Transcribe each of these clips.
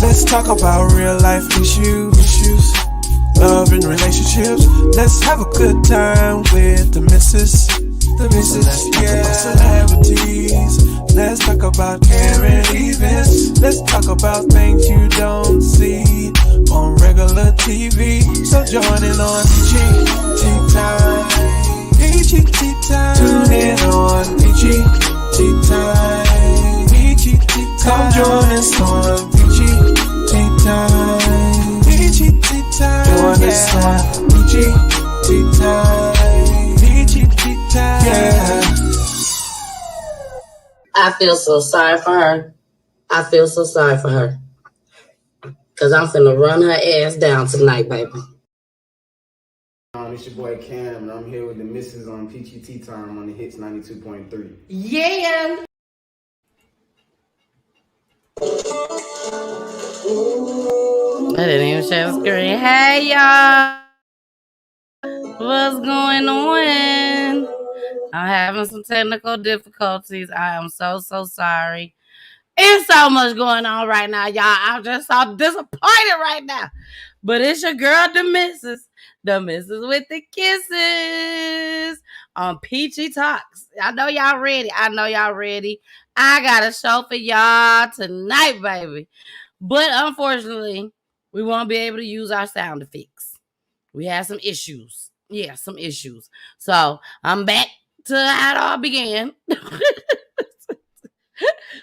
Let's talk about real life issues, love and relationships. Let's have a good time with the missus. Let's talk about celebrities. Let's talk about current events. Let's talk about things you don't see on regular TV. So join in on Peachy Time. Peachy Time. Tune in on Peachy Time. Peachy Time. Come join us on Peachy Time. Peachy Time. Join us on Peachy Time. Peachy Time. Yeah. I feel so sorry for her. Cause I'm finna run her ass down tonight, baby. It's your boy Cam, and I'm here with the missus on Peachy Tea Time on the Hits 92.3. Yeah. I didn't even share the screen. Hey, y'all. What's going on? I'm having some technical difficulties. I am so sorry. It's so much going on right now, y'all. I'm just so disappointed right now. But it's your girl, the missus with the kisses on Peachy Talks. I know y'all ready. I got a show for y'all tonight, baby. But unfortunately, we won't be able to use our sound effects. We had some issues. Yeah, some issues. So I'm back to how it all began.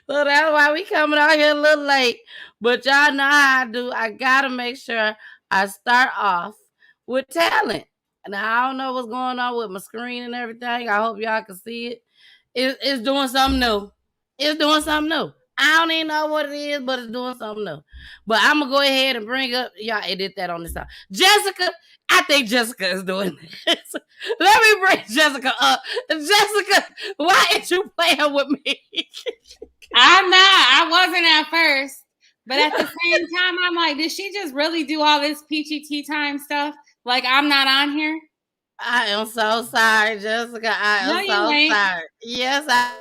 So that's why we coming out here a little late. But y'all know how I do. I gotta make sure I start off with talent. Now I don't know what's going on with my screen and everything. I hope y'all can see it. It's doing something new. I don't even know what it is, but it's doing something new. But I'm gonna go ahead and bring up, y'all edit that on this side. Jessica, I think Jessica is doing this. Let me bring Jessica up. Jessica, why ain't you playing with me? I'm not. I wasn't at first. But at the same time, I'm like, did she just really do all this Peachy Tea Time stuff? Like, I'm not on here? I am so sorry, Jessica. I am so sorry. Yes, I.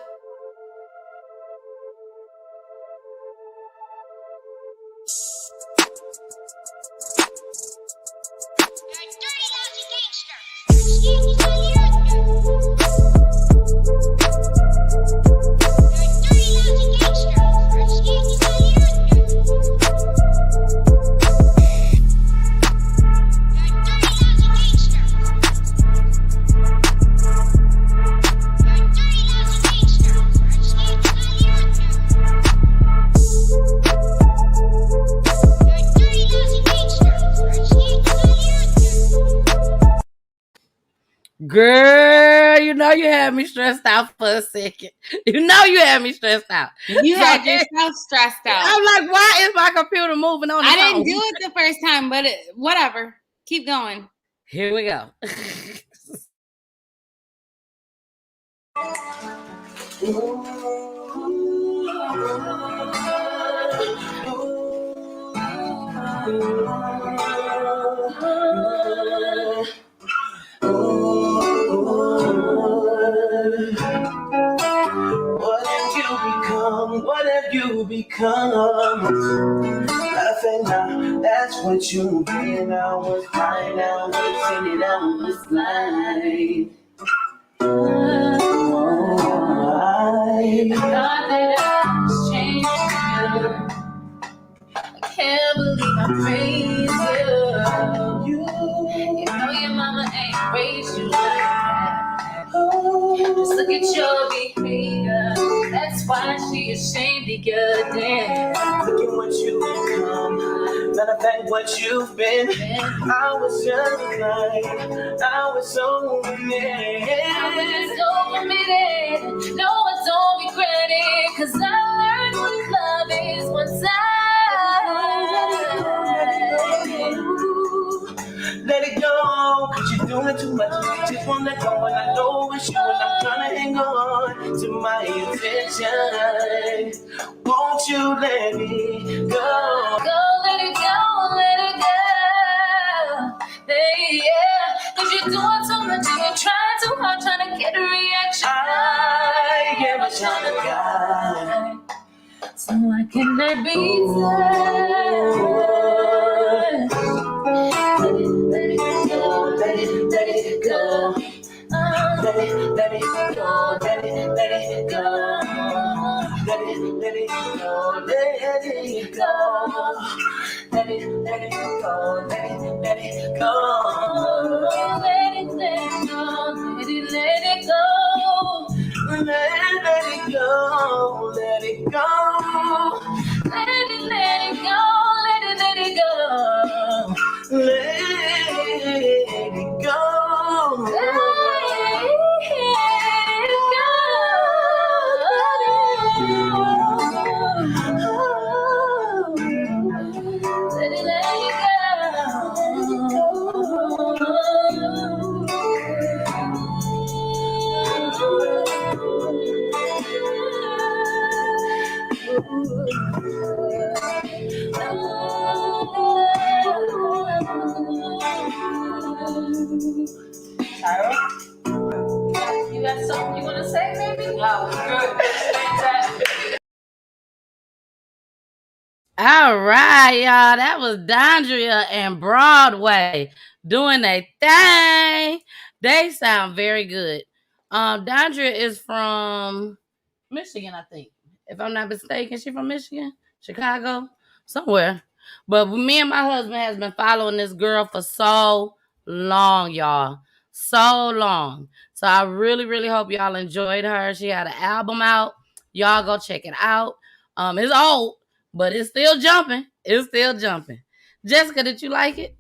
Girl, you know you had me stressed out for a second. You had yourself stressed out. I'm like, why is my computer moving on? I didn't do it the first time, but whatever. Keep going. Here we go. What have you become? Nothing now, that's what you've been. I was fine, I was in it, I was blind. I thought that I was changing. I can't believe I praised you. You know your mama ain't raised you like that. Just look at your behavior. That's why she ashamed of your dance. Look at what you've become. Matter of fact, what you've been. I was just blind. I was so committed. No, I don't regret it. Cause I learned what love is once let it go, cause you're doing too much. Just wanna let go, and I know it's you, and I'm trying to hang on to my attention. Won't you let me go? Let it go. Yeah, cause you're doing too much and you're trying too hard, trying to get a reaction. I am a child of God, so I Can they be let it go, let it go. Let it go, let it go. Let it go, let it go. Let it go, let it go. Let it go. Let it go, let it go. Let it go, let it go. Let it go, let it go. Let it go. Tyra, you got something you want to say, baby? Oh, good. All right, y'all. That was Dondria and Broadway doing their thing. They sound very good. Dondria is from Michigan, I think. If I'm not mistaken, she from Michigan, Chicago, somewhere. But me and my husband has been following this girl for so long, y'all. So long. So I really, really hope y'all enjoyed her. She had an album out. Y'all go check it out. It's old, but it's still jumping. It's still jumping. Jessica, did you like it?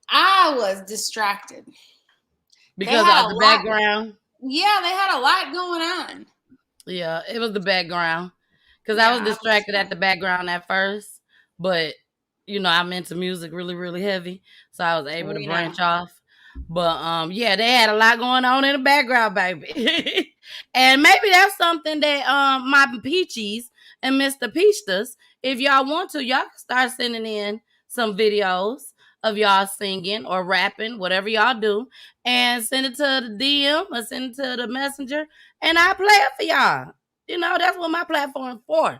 I was distracted. Because of the background? Yeah, they had a lot going on. Yeah, it was the background. Because I was distracted at the background at first. But, I'm into music really, really heavy. So I was able to branch off. But, yeah, they had a lot going on in the background, baby. And maybe that's something that my Peachies and Mr. Peachtas, if y'all want to, y'all can start sending in some videos of y'all singing or rapping, whatever y'all do, and send it to the DM or send it to the messenger, and I'll play it for y'all. That's what my platform for,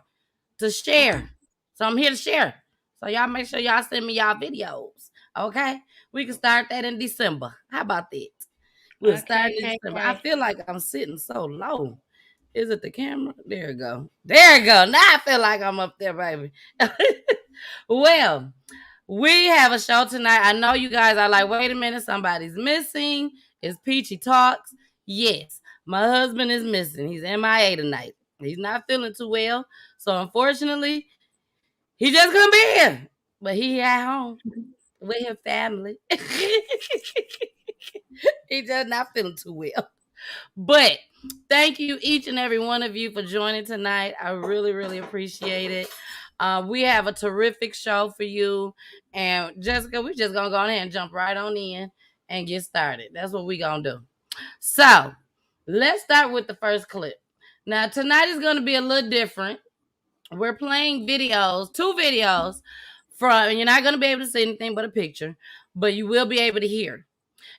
to share. So I'm here to share. So y'all make sure y'all send me y'all videos, okay? We can start that in December. How about that? We'll start in December. I feel like I'm sitting so low. Is it the camera? There it go. There it go. Now I feel like I'm up there, baby. Well, we have a show tonight. I know you guys are like, wait a minute, somebody's missing. It's Peachy Talks. Yes, my husband is missing. He's MIA tonight. He's not feeling too well. So unfortunately, he just couldn't be here. But he at home with his family. He just not feeling too well. But thank you, each and every one of you, for joining tonight. I really, really appreciate it. We have a terrific show for you. And Jessica, we're just going to go ahead and jump right on in and get started. That's what we're going to do. So let's start with the first clip. Now, tonight is going to be a little different. We're playing videos, 2 videos and you're not going to be able to see anything but a picture, but you will be able to hear.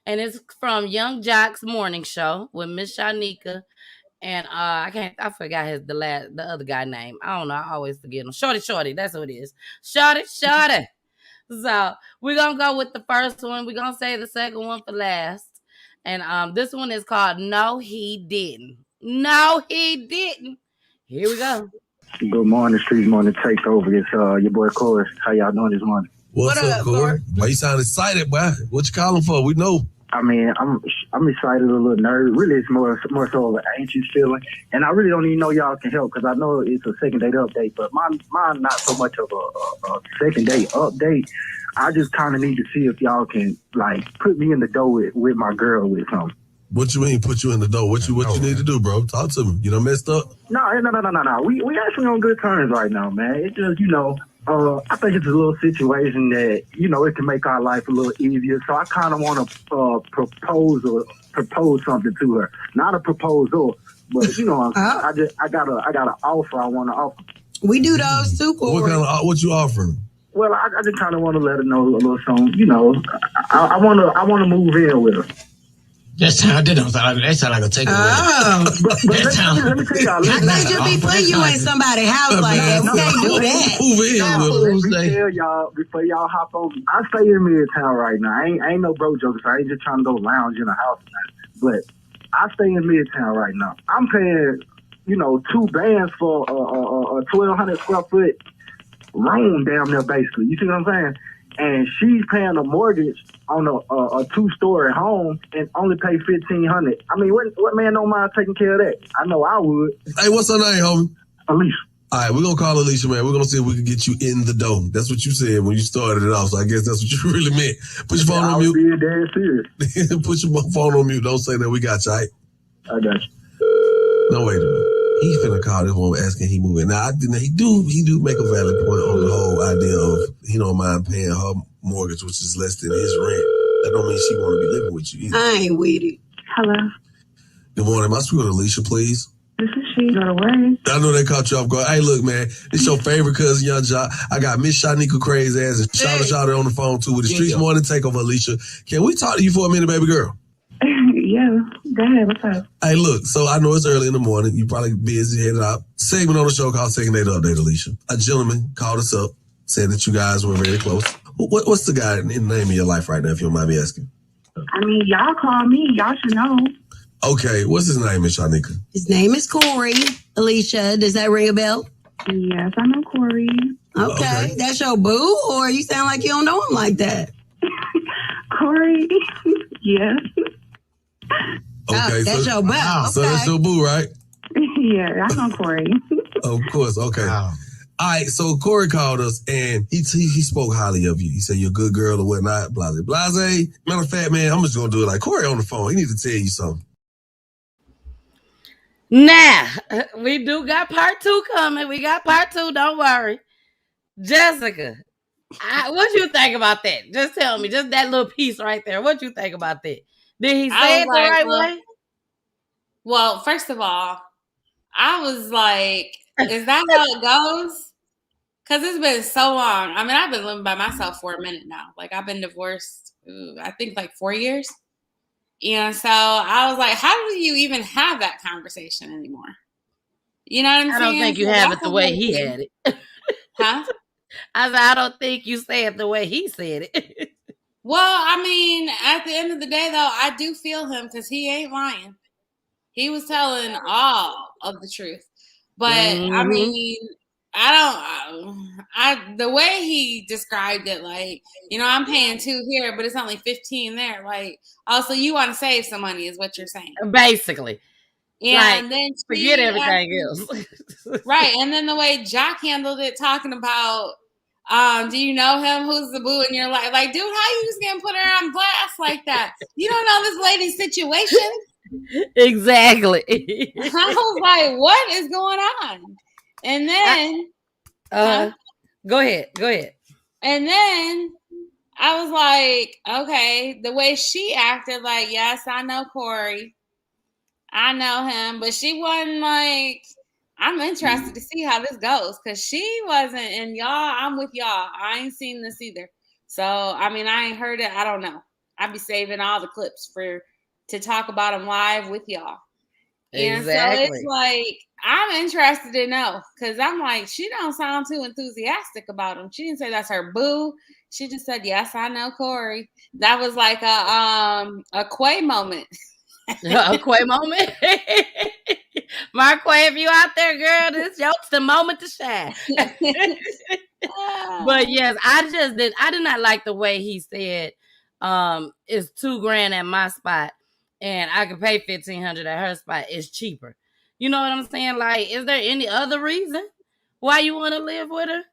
And it's from Young Jock's morning show with Miss Shanika. And I forgot the other guy name. I don't know. I always forget him. Shorty. That's what it is. Shorty. So we're going to go with the first one. We're going to save the second one for last. And this one is called No, He Didn't. No, he didn't. Here we go. Good morning, Street Morning Takeover. It's your boy Corey. How y'all doing this morning? What's up, Corey? Why you sound excited, boy? What you calling for? We know. I mean, I'm excited, a little nervous. Really, it's more so of an anxious feeling. And I really don't even know y'all can help because I know it's a second date update, but mine not so much of a second date update. I just kind of need to see if y'all can, put me in the door with my girl with something. What you mean, put you in the door? What you need to do, bro? Talk to me. You done messed up? No. We actually on good terms right now, man. It's just, I think it's a little situation that, it can make our life a little easier. So I kind of want to propose something to her. Not a proposal, but, I got an offer I want to offer. We do those too, Corey. What you offering? Well, I just kind of want to let her know a little something. I want to move in with her. That sound like a takeover. Oh. But let me tell y'all. I think you'll be putting you in somebody's house like that. We can't do that. Let me tell y'all before y'all hop on. I stay in Midtown right now. I ain't no broke joker, so I ain't just trying to go lounge in a house tonight. But I stay in Midtown right now. I'm paying, 2 bands for a 1,200 square foot room down there, basically. You see what I'm saying? And she's paying a mortgage on a 2-story home and only pay $1,500. I mean, what man don't mind taking care of that? I know I would. Hey, what's her name, homie? Alicia. All right, we're going to call Alicia, man. We're going to see if we can get you in the door. That's what you said when you started it off, so I guess that's what you really meant. Put your phone on mute. I was being dead serious. Put your phone on mute. Don't say that. We got you, all right? I got you. No, wait a minute. He finna call this one asking he moving. Now, he do make a valid point on the whole idea of he don't mind paying her mortgage, which is less than his rent. That don't mean she want to be living with you either. I ain't with it. Hello. Good morning. Am I speaking with Alicia, please? This is she. Go away. I know they caught you off guard. Hey, look, man. This your favorite cousin, Young Jock. I got Miss Shanika crazy ass and shout out on the phone, too, with the Streets Morning Takeover, Alicia. Can we talk to you for a minute, baby girl? Yeah. Go ahead. What's up? Hey, look, so I know it's early in the morning. You probably busy, headed out. Segment on the show called Second Date Update, Alicia. A gentleman called us up, said that you guys were very close. What's the guy in the name of your life right now, if you don't mind me asking? I mean, y'all call me. Y'all should know. Okay, what's his name, Miss Shanika? His name is Corey. Alicia, does that ring a bell? Yes, I know Corey. Okay. That's your boo, or you sound like you don't know him like that? Corey? Yes. Okay, that's your boo. Okay. So that's your boo, right? Yeah, I know Corey. Of course, okay. Wow. All right, so Corey called us, and he spoke highly of you. He said you're a good girl or whatnot, blase. Matter of fact, man, I'm just going to do it like Corey on the phone. He needs to tell you something. Now, we do got part 2 coming. We got part 2, don't worry. Jessica, what you think about that? Just tell me, just that little piece right there. What you think about that? Did he say it the right way? Well, first of all, I was like, is that how it goes? Because it's been so long. I mean, I've been living by myself for a minute now. Like, I've been divorced, I think, like 4 years. And so I was like, how do you even have that conversation anymore? You know what I'm saying? I don't think you have it the way he had it. Huh? I said, I don't think you say it the way he said it. Well, I mean, at the end of the day, though, I do feel him because he ain't lying. He was telling all of the truth. But, I mean, the way he described it, like, I'm paying 2 here, but it's only 15 there. Like, so you want to save some money is what you're saying. Basically. And like, then forget everything else. Right. And then the way Jock handled it, talking about, do you know him? Who's the boo in your life? Like, dude, how you just gonna put her on blast like that? You don't know this lady's situation. Exactly. I was like, what is going on? And then go ahead. And then I was like, okay, the way she acted, like, yes, I know Corey. I know him, but she wasn't like, I'm interested to see how this goes, because she wasn't, and y'all, I'm with y'all. I ain't seen this either. So, I mean, I ain't heard it. I don't know. I'd be saving all the clips to talk about them live with y'all. Exactly. And so it's like, I'm interested to know, because I'm like, she don't sound too enthusiastic about him. She didn't say that's her boo. She just said, yes, I know Corey. That was like a Quay moment. A Quay moment. Marquay, if you out there, girl, this is the moment to shine. But yes, I did not like the way he said it's $2,000 at my spot and I can pay $1,500 at her spot. It's cheaper. You know what I'm saying? Like, is there any other reason why you want to live with her?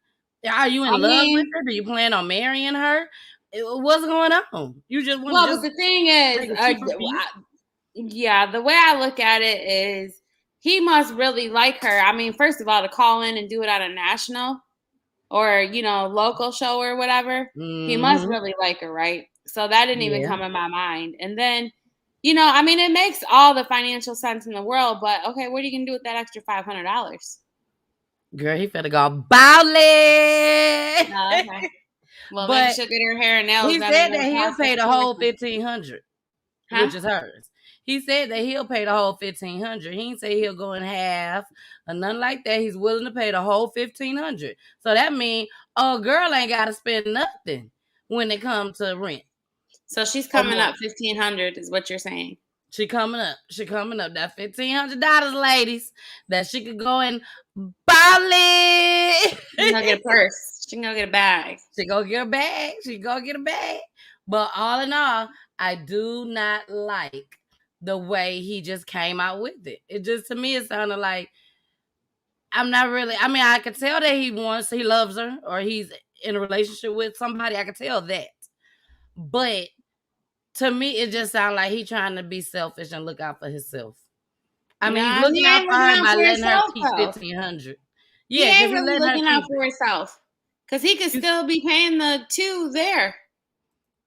Are you in love with her? Do you plan on marrying her? What's going on? You just want but the thing is, the way I look at it is he must really like her. I mean, first of all, to call in and do it at a national or, local show or whatever, he must really like her, right? So that didn't even come in my mind. And then, I mean, it makes all the financial sense in the world, but okay, what are you going to do with that extra $500? Girl, he finna go bowling. Oh, okay. Well, but then she'll get her hair and nails. He said that he'll pay the whole $1,500, which is hers. He said that he'll pay the whole $1,500. He didn't say he'll go in half or nothing like that. He's willing to pay the whole $1,500. So that means a girl ain't got to spend nothing when it comes to rent. So she's coming up $1,500 is what you're saying. She coming up. That $1,500, ladies, that she could go and Bali. She gonna get a purse. She can go get a bag. She go get a bag. But all in all, I do not like the way he just came out with it. It just, to me, it sounded like I'm not really. I mean, I could tell that he loves her, or he's in a relationship with somebody. I could tell that. But to me, it just sounds like he's trying to be selfish and look out for himself. I mean, he's looking out for her by letting her keep $1,500. Yeah, he ain't really looking out for himself. Because he could still be paying the two there.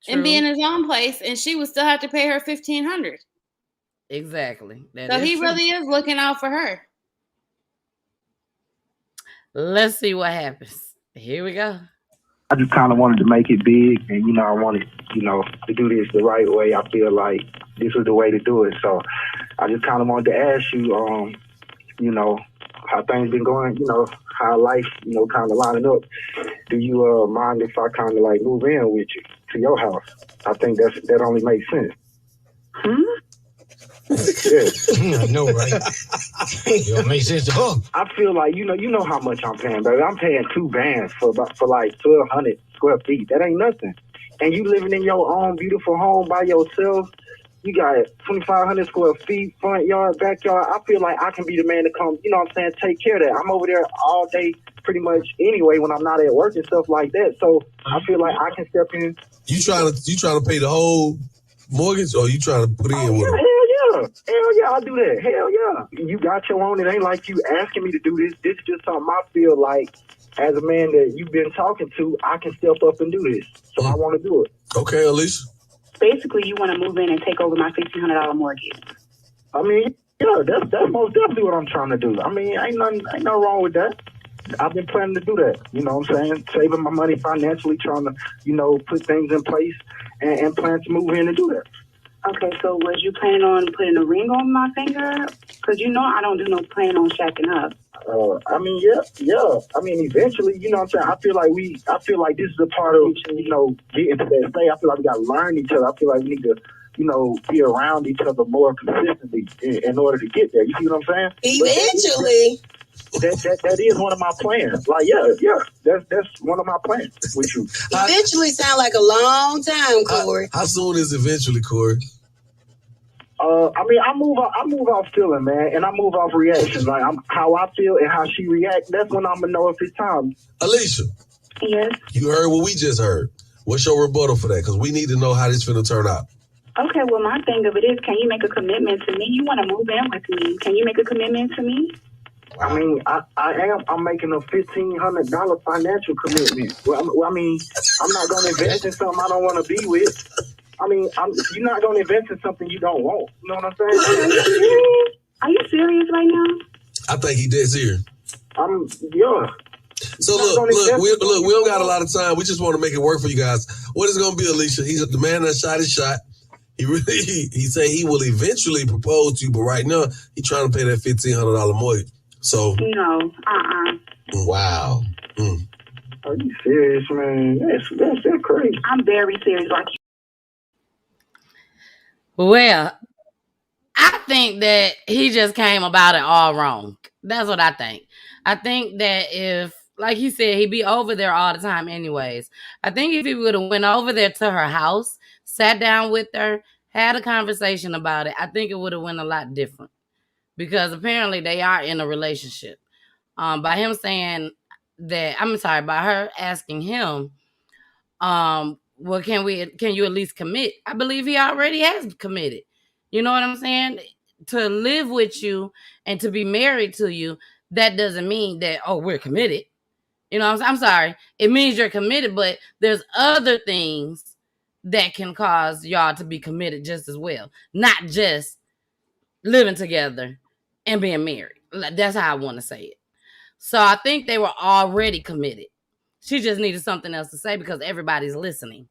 True. And be in his own place, and she would still have to pay her $1,500. Exactly. So he really is looking out for her. Let's see what happens. Here we go. I just kind of wanted to make it big, and I wanted, to do this the right way. I feel like this was the way to do it. So I just kind of wanted to ask you, how things been going, how life, kind of lining up. Do you mind if I kind of like move in with you to your house? I think that only makes sense. Yeah. I know, right? It don't make sense to her. I feel like, you know how much I'm paying, baby. I'm paying 2 bands for like 1,200 square feet. That ain't nothing. And you living in your own beautiful home by yourself. You got 2,500 square feet, front yard, backyard. I feel like I can be the man to come, take care of that. I'm over there all day pretty much anyway when I'm not at work and stuff like that. So I feel like I can step in. You trying to pay the whole mortgage, or you trying to put in with them? Hell yeah, I'll do that. Hell yeah. You got your own. It ain't like you asking me to do this. This is just something I feel like as a man that you've been talking to, I can step up and do this. So I want to do it. Okay, Alicia. Basically, you want to move in and take over my $1,500 mortgage. I mean, yeah, that's most definitely what I'm trying to do. I mean, ain't nothing wrong with that. I've been planning to do that. You know what I'm saying? Saving my money financially, trying to, put things in place and plan to move in and do that. Okay, so was you planning on putting a ring on my finger? Because I don't do no plan on shacking up. I mean, yeah. I mean, eventually, you know what I'm saying? I feel like this is a part of, getting to that state. I feel like we got to learn each other. I feel like we need to, be around each other more consistently in order to get there. You see what I'm saying? Eventually. That is one of my plans. Like, yeah, that's one of my plans with you. Eventually sound like a long time, Corey. How soon is eventually, Corey? I mean, I move off feeling, man, and I move off reaction. Like, how I feel and how she reacts. That's when I'm gonna know if it's time. Alicia. Yes. You heard what we just heard. What's your rebuttal for that? Because we need to know how this finna turn out. Okay, well, my thing of it is, can you make a commitment to me? You want to move in with me? Can you make a commitment to me? I mean, I'm making a $1,500 financial commitment. Well, I mean, I'm not going to invest in something I don't want to be with. I mean, you're not going to invest in something you don't want. You know what I'm saying? Are you serious right now? I think he dead serious. Yeah. So look, we don't got a lot of time. We just want to make it work for you guys. What is it going to be, Alicia? He's the man that shot his shot. He said he will eventually propose to you, but right now, he's trying to pay that $1,500 mortgage. So no, Wow. Are you serious, man? That's crazy. I'm very serious. Like, well, I think that he just came about it all wrong. That's what I think. I think that if, like he said, he'd be over there all the time anyways. I think if he would have went over there to her house, sat down with her, had a conversation about it, I think it would have went a lot different. Because apparently they are in a relationship. By him saying that, by her asking him, well, can you at least commit? I believe he already has committed. You know what I'm saying? To live with you and to be married to you, that doesn't mean that, we're committed. You know what I'm saying? I'm sorry. It means you're committed, but there's other things that can cause y'all to be committed just as well. Not just living together and being married. That's how I want to say it. So I think they were already committed. She just needed something else to say because everybody's listening.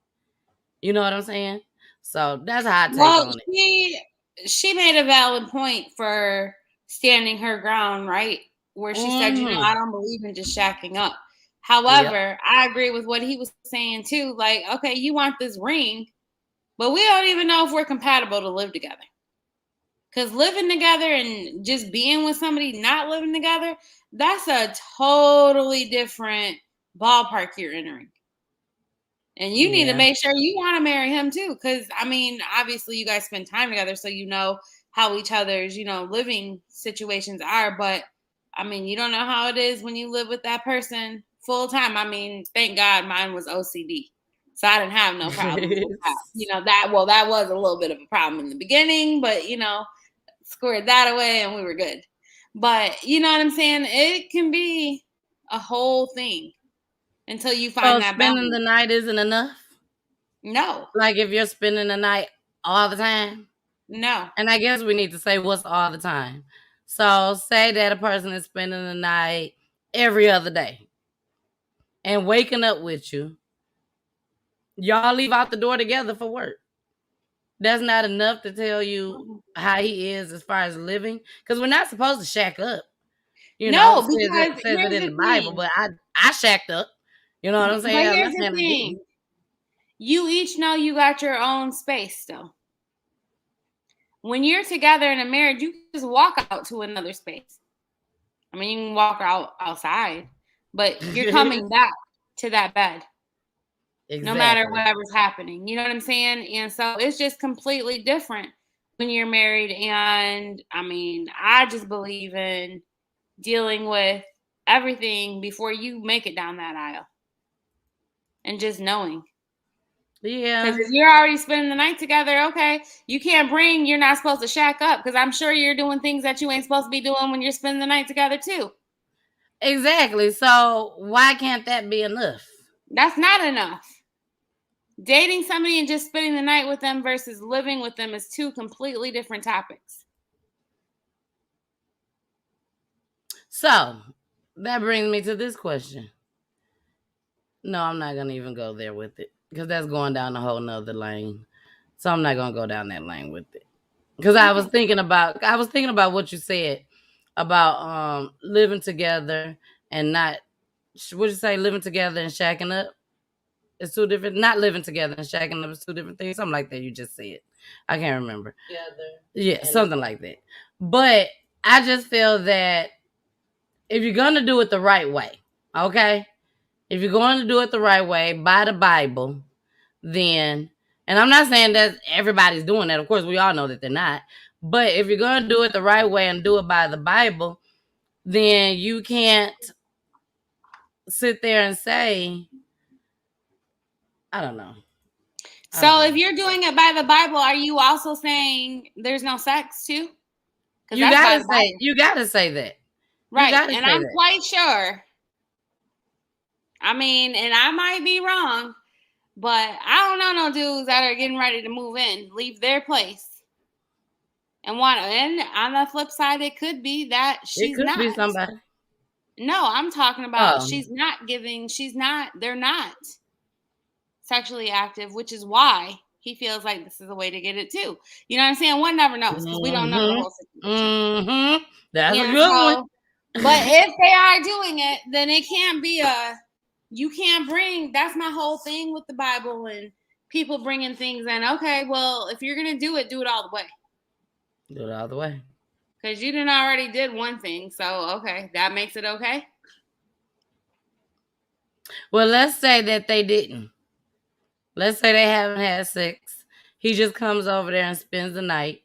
You know what I'm saying? So that's how I take on it. she made a valid point for standing her ground, right? Where she said, I don't believe in just shacking up. However, I agree with what he was saying too. Like, okay, you want this ring, but we don't even know if we're compatible to live together. Because living together and just being with somebody not living together, that's a totally different ballpark you're entering. And you need to make sure you want to marry him too. Because, I mean, obviously you guys spend time together, so you know how each other's, living situations are. But, I mean, you don't know how it is when you live with that person full time. I mean, thank God mine was OCD. So I didn't have no problem with that. That was a little bit of a problem in the beginning, but, squared that away and we were good. But, you know what I'm saying? It can be a whole thing until you find that balance. Spending the night isn't enough? No. Like if you're spending the night all the time? No. And I guess we need to say what's all the time. So say that a person is spending the night every other day and waking up with you. Y'all leave out the door together for work. That's not enough to tell you how he is as far as living? Because we're not supposed to shack up. Because it says it in the Bible, but I shacked up. You know what I'm saying? But here's the thing. You each know you got your own space still. When you're together in a marriage, you just walk out to another space. I mean, you can walk out outside, but you're coming back to that bed. Exactly. No matter whatever's happening. You know what I'm saying? And so it's just completely different when you're married. And I mean, I just believe in dealing with everything before you make it down that aisle. And just knowing. Yeah. Because if you're already spending the night together, okay, you're not supposed to shack up. Because I'm sure you're doing things that you ain't supposed to be doing when you're spending the night together too. Exactly. So why can't that be enough? That's not enough. Dating somebody and just spending the night with them versus living with them is two completely different topics. So that brings me to this question. No, I'm not going to even go there with it because that's going down a whole nother lane. So I'm not going to go down that lane with it. Because I was thinking about what you said about living together and not, what'd you say, living together and shacking up? It's two different, not living together and shacking up is two different things. Something like that you just said. I can't remember. Yeah, something like that. But I just feel that if you're going to do it the right way, okay? If you're going to do it the right way, by the Bible, then, and I'm not saying that everybody's doing that. Of course, we all know that they're not. But if you're going to do it the right way and do it by the Bible, then you can't sit there and say, I don't know. So if you're doing it by the Bible, are you also saying there's no sex too? You gotta say that. Right. And I'm quite sure. I mean, and I might be wrong, but I don't know no dudes that are getting ready to move in, leave their place. And on the flip side, it could be that she's not. It could be somebody. No, I'm talking about they're not sexually active, which is why he feels like this is a way to get it too. You know what I'm saying? One never knows because we don't know the whole situation. That's a good one. But if they are doing it, then it can't be that's my whole thing with the Bible and people bringing things in. Okay, well, if you're going to do it all the way. Do it all the way. Because you already did one thing. So, okay, that makes it okay. Well, let's say that they didn't. Let's say they haven't had sex. He just comes over there and spends the night.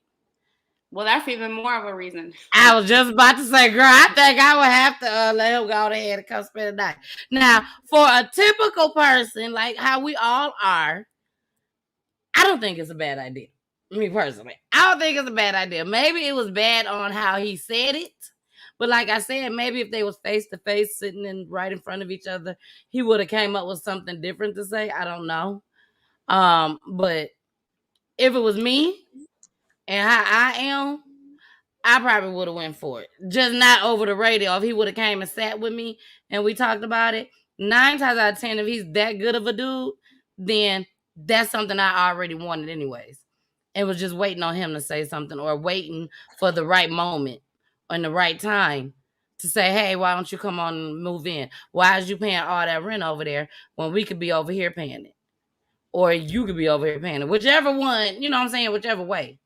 Well, that's even more of a reason. I was just about to say, girl, I think I would have to let him go ahead and come spend the night. Now, for a typical person, like how we all are, I don't think it's a bad idea. Me personally, I don't think it's a bad idea. Maybe it was bad on how he said it. But like I said, maybe if they was face to face sitting right in front of each other, he would have came up with something different to say. I don't know. But if it was me and how I am, I probably would have went for it. Just not over the radio. If he would have came and sat with me and we talked about it, 9 times out of 10, if he's that good of a dude, then that's something I already wanted anyways. and was just waiting on him to say something or waiting for the right moment and the right time to say, hey, why don't you come on and move in? Why is you paying all that rent over there when we could be over here paying it? Or you could be over here paying it. Whichever one, you know what I'm saying? Whichever way.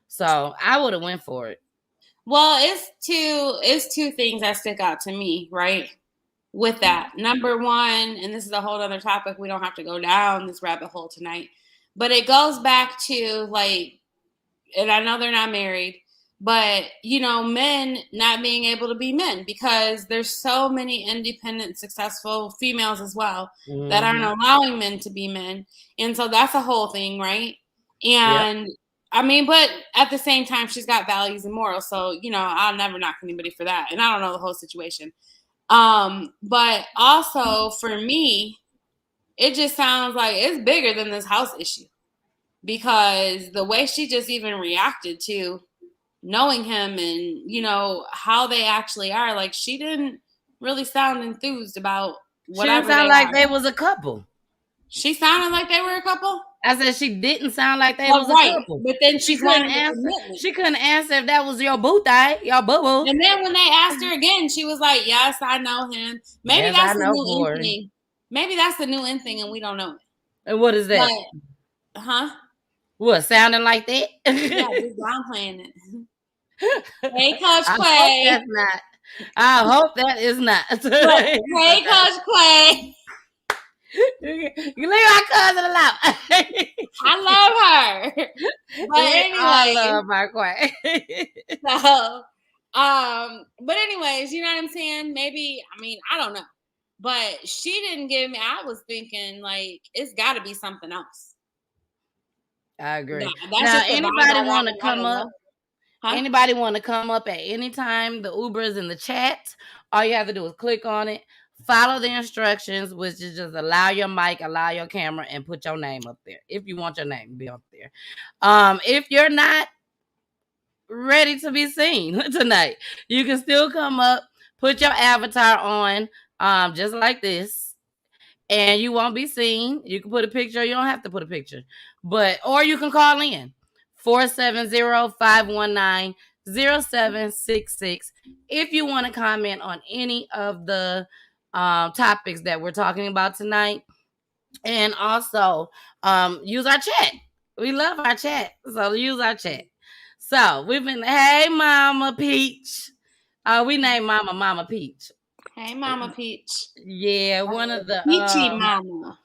So I would have went for it. Well, it's two things that stick out to me, right? With that. Number one, and this is a whole other topic. We don't have to go down this rabbit hole tonight. But it goes back to like, and I know they're not married, but, you know, men not being able to be men because there's so many independent, successful females as well that aren't allowing men to be men. And so that's a whole thing, right? And I mean, but at the same time, she's got values and morals. So, you know, I'll never knock anybody for that. And I don't know the whole situation. But also for me, it just sounds like it's bigger than this house issue because the way she just even reacted to knowing him and, you know, how they actually are, like she didn't really sound enthused about whatever. She didn't sound like they was a couple. She sounded like they were a couple? I said she didn't sound like they was a couple. But then she couldn't answer. She couldn't answer if that was your boo thing, your boo boo. And then when they asked her again, she was like, "Yes, I know him. Maybe yes, that's the new in thing. Maybe that's the new in thing, and we don't know it." And what is that? But, what sounding like that? Yeah, just downplaying it. Hey, Coach Quay. I hope that's not. I hope that is not. Hey, Coach Quay. You leave my cousin alone. I love her. But anyway, I love my Quay. So, but anyways, you know what I'm saying? Maybe, I mean, I don't know. But she didn't give me, I was thinking like, it's got to be something else. I agree. Now, anybody want to come up? Huh? Anybody want to come up at any time? The Uber is in the chat. All you have to do is click on it. Follow the instructions, which is just allow your mic, allow your camera, and put your name up there. If you want your name to be up there. If you're not ready to be seen tonight, you can still come up, put your avatar on, just like this, and you won't be seen. You can put a picture. You don't have to put a picture, or you can call in 470-519-0766 if you want to comment on any of the topics that we're talking about tonight. And also use our chat. We love our chat, so use our chat. So we've been, hey Mama Peach. We named Mama Peach. Hey Mama Peach. Yeah, one of the Peachy Mama.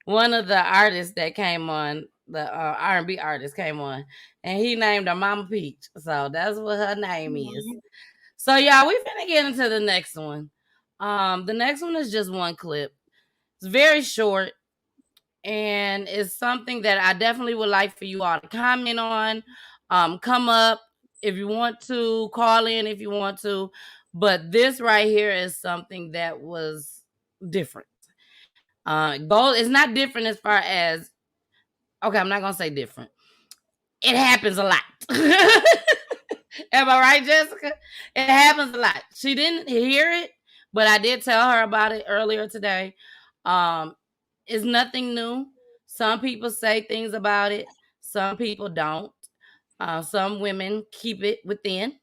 One of the artists that came on, the R&B artist came on, and he named her Mama Peach. So that's what her name is. So y'all, we finna get into the next one. The next one is just one clip. It's very short, and it's something that I definitely would like for you all to comment on. Come up if you want to, call in if you want to. But this right here is something that was different. It's not different as far as, okay, I'm not gonna say different. It happens a lot. Am I right, Jessica? It happens a lot. She didn't hear it, but I did tell her about it earlier today. It's nothing new. Some people say things about it. Some people don't. Some women keep it within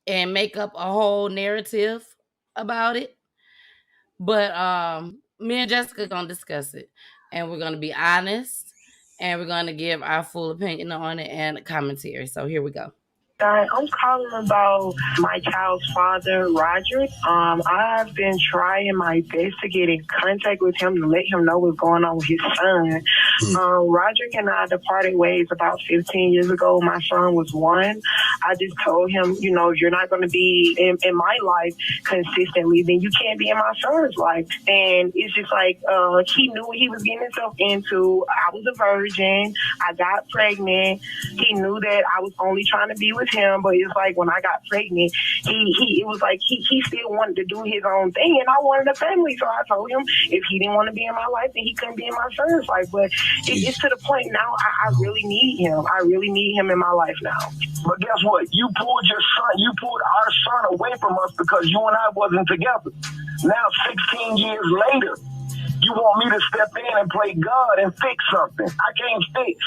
and make up a whole narrative about it. But me and Jessica are going to discuss it. And we're going to be honest. And we're going to give our full opinion on it and a commentary. So here we go. I'm calling about my child's father, Roger. I've been trying my best to get in contact with him to let him know what's going on with his son. Roger and I departed ways about 15 years ago. My son was 1. I just told him, you know, if you're not going to be in my life consistently, then you can't be in my son's life. And it's just like he knew what he was getting himself into. I was a virgin. I got pregnant. He knew that I was only trying to be with him, but it's like when I got pregnant, it was like he still wanted to do his own thing, and I wanted a family, so I told him if he didn't want to be in my life, then he couldn't be in my son's life. But it's to the point now I really need him. I really need him in my life now. But guess what? You pulled our son away from us because you and I wasn't together. Now 16 years later, You want me to step in and play God and fix something. I can't fix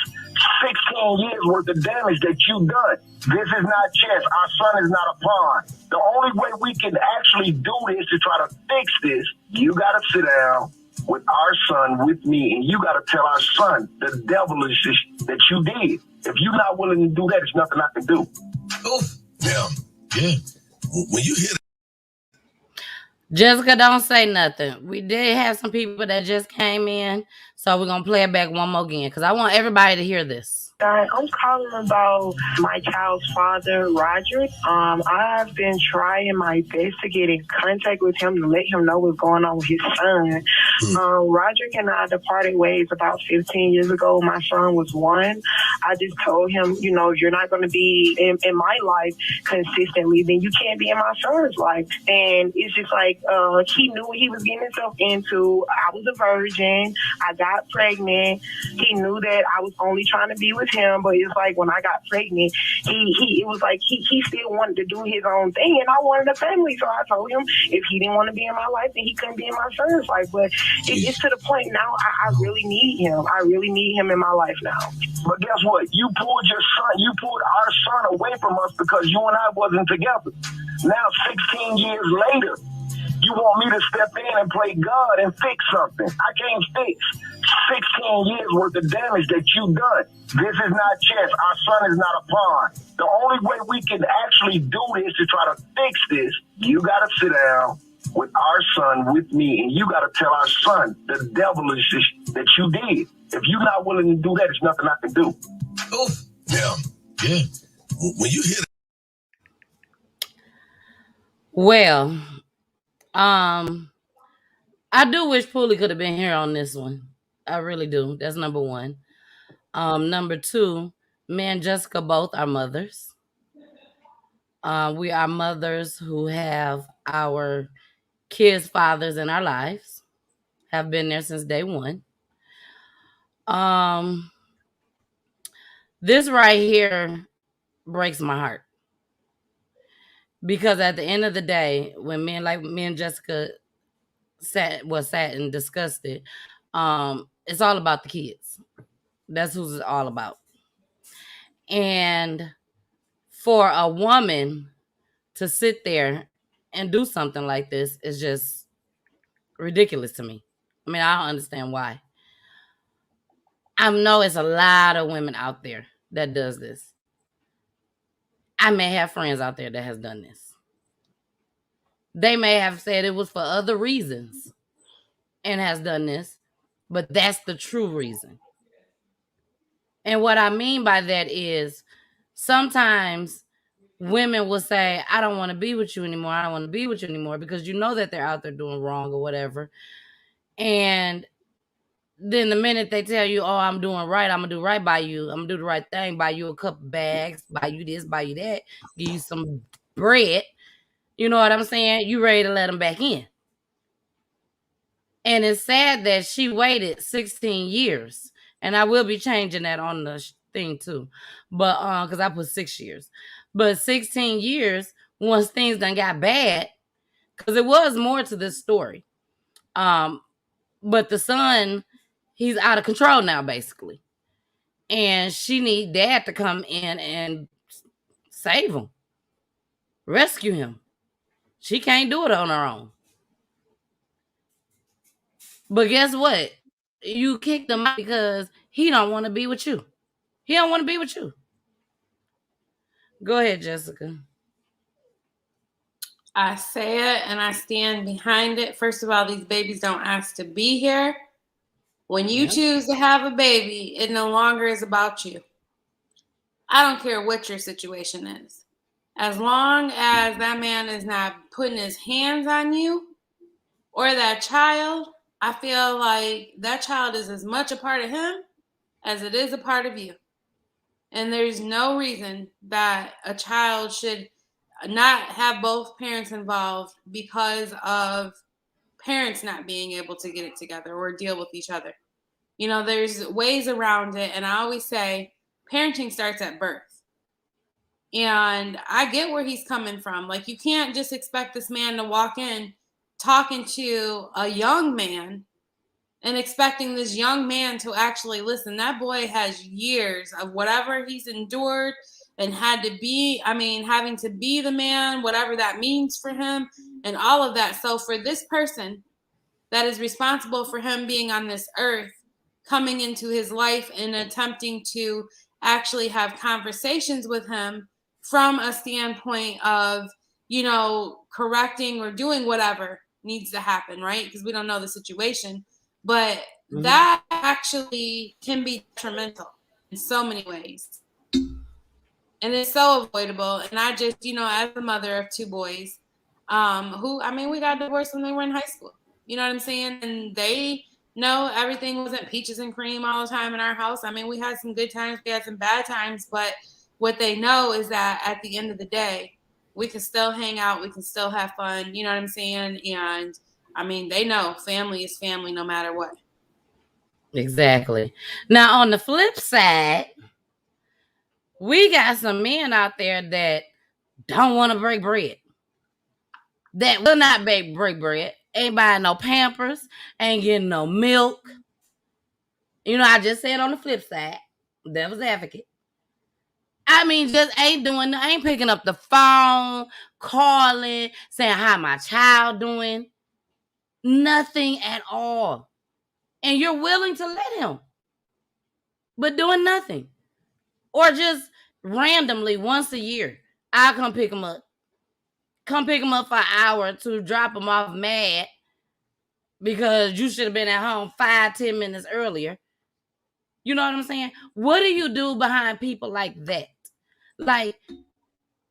16 years worth of damage that you done. This is not chess. Our son is not a pawn. The only way we can actually do this to try to fix this, you got to sit down with our son, with me, and you got to tell our son the devilish that you did. If you're not willing to do that, there's nothing I can do. Oh, yeah. When you hear Jessica, don't say nothing. We did have some people that just came in, so we're going to play it back one more again because I want everybody to hear this. I'm calling about my child's father, Roger. I've been trying my best to get in contact with him to let him know what's going on with his son. Roger and I departed ways about 15 years ago. My son was 1. I just told him, you know, you're not going to be in my life consistently, then you can't be in my son's life. And it's just like he knew what he was getting himself into. I was a virgin. I got pregnant. He knew that I was only trying to be with him, but it's like when I got pregnant, it was like he still wanted to do his own thing, and I wanted a family, so I told him if he didn't want to be in my life, then he couldn't be in my son's life. But it's to the point now I really need him. I really need him in my life now. But guess what? You pulled our son away from us because you and I wasn't together. Now, 16 years later, you want me to step in and play God and fix something. I can't fix 16 years worth of damage that you done. This is not chess. Our son is not a pawn. The only way we can actually do this to try to fix this, you got to sit down with our son, with me, and you got to tell our son the devilish that you did. If you're not willing to do that, there's nothing I can do. Oh, yeah. When you hear that. Well, I do wish Poolie could have been here on this one. I really do. That's number one. Number two, me and Jessica both are mothers. We are mothers who have our kids' fathers in our lives, have been there since day one. This right here breaks my heart. Because at the end of the day, when me and Jessica sat and discussed it, it's all about the kids. That's who it's all about. And for a woman to sit there and do something like this is just ridiculous to me. I mean, I don't understand why. I know it's a lot of women out there that does this. I may have friends out there that has done this. They may have said it was for other reasons and has done this, but that's the true reason. And what I mean by that is sometimes women will say, I don't want to be with you anymore. I don't want to be with you anymore because you know that they're out there doing wrong or whatever. And then the minute they tell you, oh, I'm doing right, I'm going to do right by you. I'm going to do the right thing, buy you a couple bags, buy you this, buy you that, give you some bread. You know what I'm saying? You ready to let them back in. And it's sad that she waited 16 years. And I will be changing that on the thing too. But because I put 6 years. But 16 years, once things done got bad, because it was more to this story. But the son, he's out of control now, basically. And she need dad to come in and save him. Rescue him. She can't do it on her own. But guess what? You kicked him out because he don't want to be with you. He don't want to be with you. Go ahead, Jessica. I say it and I stand behind it. First of all, these babies don't ask to be here. When you choose to have a baby, it no longer is about you. I don't care what your situation is. As long as that man is not putting his hands on you or that child, I feel like that child is as much a part of him as it is a part of you. And there's no reason that a child should not have both parents involved because of parents not being able to get it together or deal with each other. You know, there's ways around it. And I always say parenting starts at birth. And I get where he's coming from. Like, you can't just expect this man to walk in talking to a young man and expecting this young man to actually listen. That boy has years of whatever he's endured and having to be the man, whatever that means for him, and all of that. So for this person that is responsible for him being on this earth, coming into his life and attempting to actually have conversations with him from a standpoint of, correcting or doing whatever needs to happen, right? Because we don't know the situation. But that actually can be detrimental in so many ways. And it's so avoidable. And I just, as a mother of 2 boys, we got divorced when they were in high school. You know what I'm saying? And they know everything wasn't peaches and cream all the time in our house. We had some good times, we had some bad times, but what they know is that at the end of the day, we can still hang out, we can still have fun, you know what I'm saying? And they know family is family no matter what. Exactly. Now, on the flip side, we got some men out there that don't want to break bread. That will not break bread. Ain't buying no Pampers. Ain't getting no milk. I just said on the flip side, devil's advocate. Just ain't picking up the phone, calling, saying how my child doing. Nothing at all. And you're willing to let him. But doing nothing. Or just randomly once a year, I'll come pick him up. Come pick him up for an hour to drop him off mad because you should have been at home 5-10 minutes earlier. You know what I'm saying? What do you do behind people like that? Like,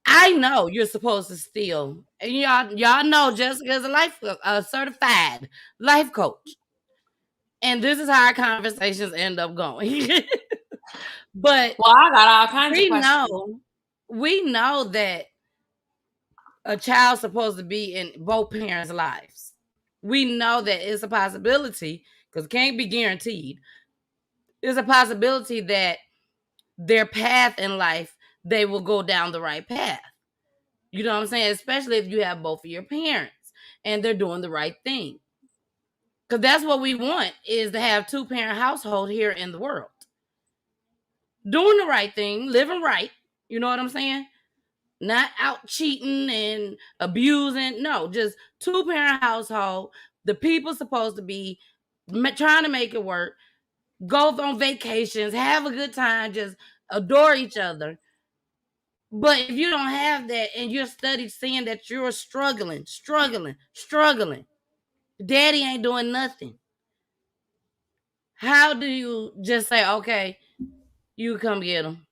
I know you're supposed to steal. And y'all know Jessica's a certified life coach. And this is how our conversations end up going. But I got all kinds of questions. We know that a child's supposed to be in both parents' lives. We know that it's a possibility, because it can't be guaranteed. It's a possibility that their path in life, they will go down the right path. You know what I'm saying? Especially if you have both of your parents and they're doing the right thing. Because that's what we want, is to have 2-parent household here in the world. Doing the right thing, living right. You know what I'm saying? Not out cheating and abusing. No, just 2-parent household. The people supposed to be trying to make it work. Go on vacations, have a good time, just adore each other. But if you don't have that and you're seeing that you're struggling, daddy ain't doing nothing, how do you just say, okay, you come get him?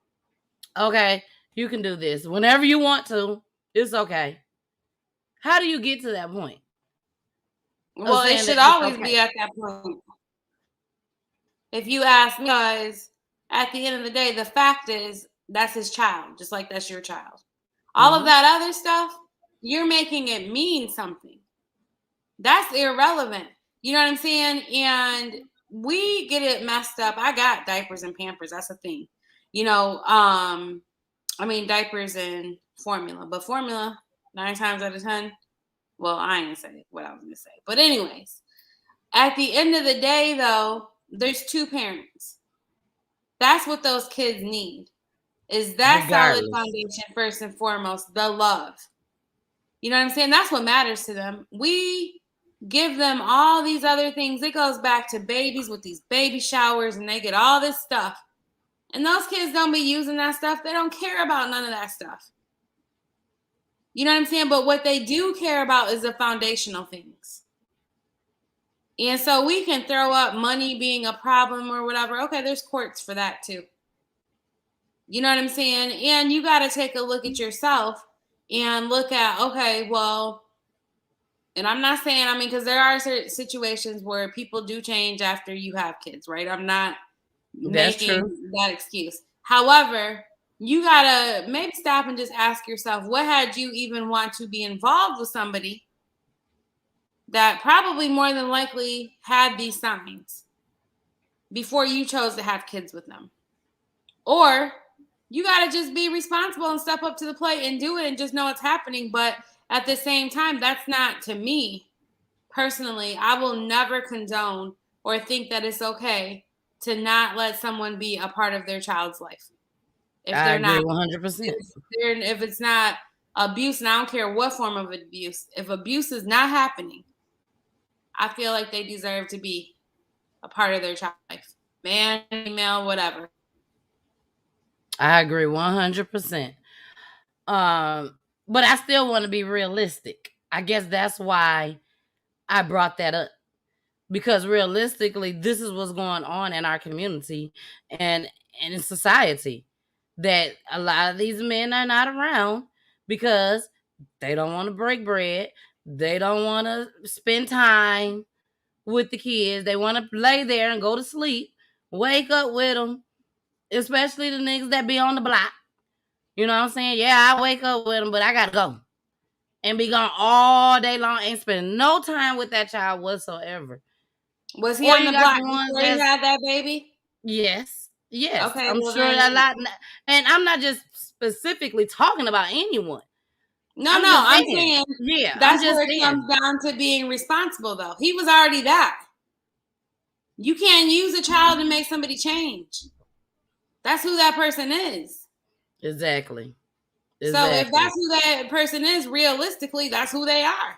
Okay, you can do this whenever you want to. It's okay. How do you get to that point? Well, it should always be at that point. If you ask me, because at the end of the day, the fact is that's his child, just like that's your child. All of that other stuff, you're making it mean something. That's irrelevant. You know what I'm saying? And we get it messed up. I got diapers and Pampers. That's a thing. Diapers and formula. But formula, 9 times out of 10, well, I ain't gonna say what I was gonna say. But anyways, at the end of the day, though, there's 2 parents. That's what those kids need. Is that solid foundation first and foremost, the love. You know what I'm saying? That's what matters to them. We give them all these other things. It goes back to babies with these baby showers, and they get all this stuff. And those kids don't be using that stuff. They don't care about none of that stuff. You know what I'm saying? But what they do care about is the foundational things. And so we can throw up money being a problem or whatever. Okay, there's courts for that too. You know what I'm saying? And you got to take a look at yourself and look at, okay, well, and I'm not saying, because there are certain situations where people do change after you have kids, right? I'm not making that excuse. However, you got to maybe stop and just ask yourself, what had you even want to be involved with somebody that probably more than likely had these signs before you chose to have kids with them? Or you got to just be responsible and step up to the plate and do it and just know it's happening. But at the same time, that's not, to me personally, I will never condone or think that it's okay to not let someone be a part of their child's life. If I they're agree not 100%. if it's not abuse, and I don't care what form of abuse, if abuse is not happening, I feel like they deserve to be a part of their child's life. Man, female, whatever. I agree 100%. But I still want to be realistic. I guess that's why I brought that up. Because realistically, this is what's going on in our community and in society. That a lot of these men are not around because they don't want to break bread. They don't want to spend time with the kids. They want to lay there and go to sleep, wake up with them, especially the niggas that be on the block. You know what I'm saying? Yeah, I wake up with them, but I got to go and be gone all day long. Ain't spending no time with that child whatsoever. Was he on the block before he had that baby? Yes. Yes. Okay, I'm well sure then, a lot. And I'm not just specifically talking about anyone. I'm saying yeah, that's where it comes down to being responsible, though. He was already that. You can't use a child to make somebody change. That's who that person is. Exactly. So if that's who that person is, realistically, that's who they are.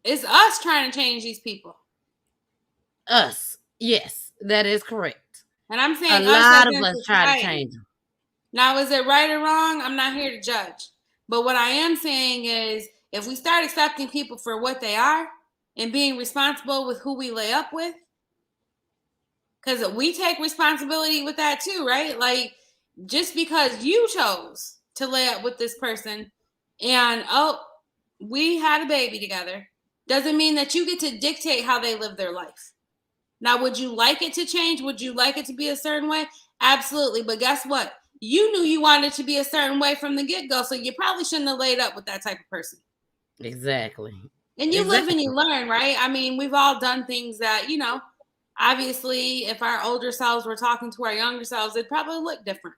It's us trying to change these people. Us. Yes, that is correct. And I'm saying a lot of us try to change them. Now, is it right or wrong? I'm not here to judge. But what I am saying is, if we start accepting people for what they are and being responsible with who we lay up with, because we take responsibility with that too, right? Like, just because you chose to lay up with this person and, we had a baby together, doesn't mean that you get to dictate how they live their life. Now, would you like it to change? Would you like it to be a certain way? Absolutely. But guess what? You knew you wanted it to be a certain way from the get-go, so you probably shouldn't have laid up with that type of person. Exactly. And you live and you learn, right? I mean, we've all done things that, obviously, if our older selves were talking to our younger selves, it'd probably look different.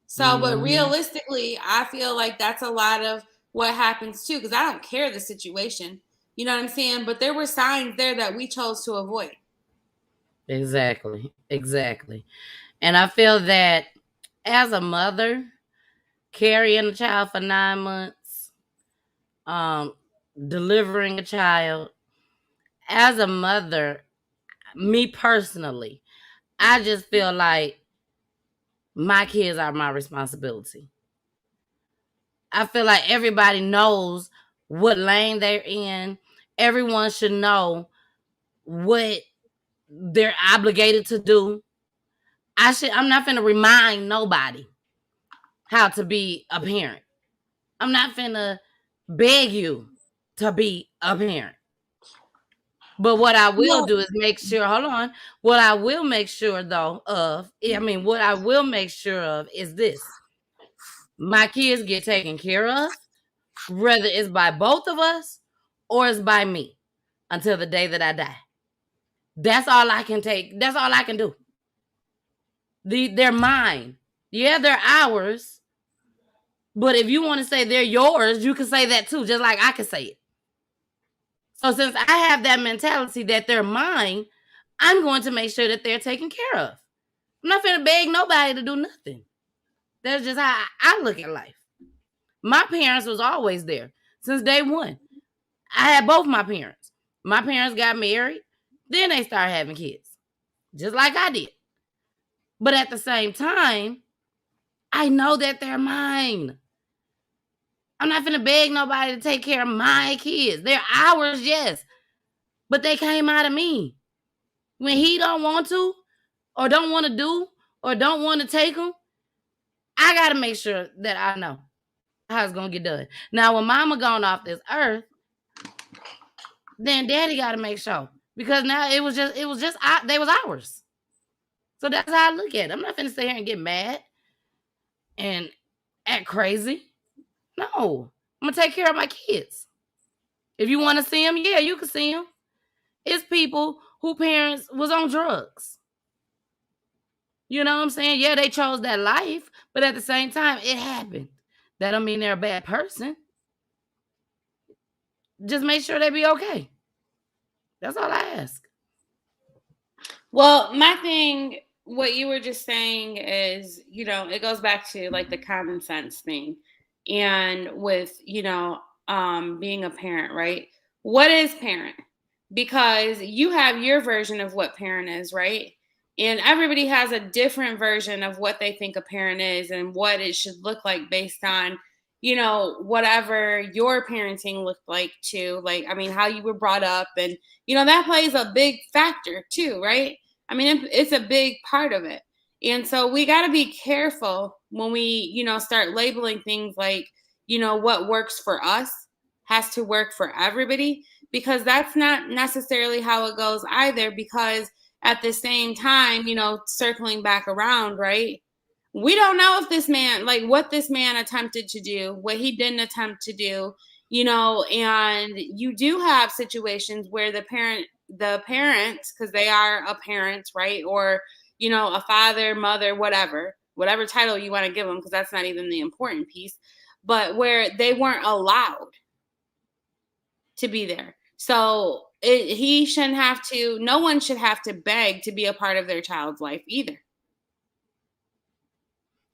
So, but realistically, I feel like that's a lot of what happens too, because I don't care the situation. You know what I'm saying? But there were signs there that we chose to avoid. Exactly. And I feel that as a mother, carrying a child for 9 months, delivering a child, as a mother, me personally, I just feel like my kids are my responsibility. I feel like everybody knows what lane they're in. Everyone should know what they're obligated to do. I'm not finna remind nobody how to be a parent. I'm not finna beg you to be a parent. But what I will do is make sure, what I will make sure what I will make sure of is this. My kids get taken care of, whether it's by both of us or it's by me, until the day that I die. That's all I can take. That's all I can do. They're mine. Yeah, they're ours. But if you want to say they're yours, you can say that too, just like I can say it. So since I have that mentality that they're mine, I'm going to make sure that they're taken care of. I'm not going to beg nobody to do nothing. That's just how I look at life. My parents was always there since day one. I had both my parents. My parents got married, then they started having kids, just like I did. But at the same time, I know that they're mine. I'm not finna beg nobody to take care of my kids. They're ours, yes. But they came out of me. When he don't want to, or don't want to do, or don't want to take them, I got to make sure that I know how it's going to get done. Now, when mama gone off this earth, then daddy got to make sure. Because now they was ours. So that's how I look at it. I'm not finna sit here and get mad and act crazy. No, I'm gonna take care of my kids. If you want to see them, yeah, you can see them. It's people who parents was on drugs. You know what I'm saying? Yeah, they chose that life, but at the same time, it happened. That don't mean they're a bad person. Just make sure they be okay. That's all I ask. Well, my thing, what you were just saying is, it goes back to like the common sense thing. And with, being a parent, right? What is parent? Because you have your version of what parent is, right? And everybody has a different version of what they think a parent is and what it should look like based on, whatever your parenting looked like too. Like, I mean, how you were brought up, and, that plays a big factor too, right? I mean, it's a big part of it. And so we got to be careful when we, start labeling things like, what works for us has to work for everybody, because that's not necessarily how it goes either. Because at the same time, circling back around, right? We don't know if this man, like what this man attempted to do, what he didn't attempt to do, and you do have situations where the parents, because they are a parent, right? Or, a father, mother, whatever title you want to give them, because that's not even the important piece, but where they weren't allowed to be there. So he shouldn't have to, no one should have to beg to be a part of their child's life either.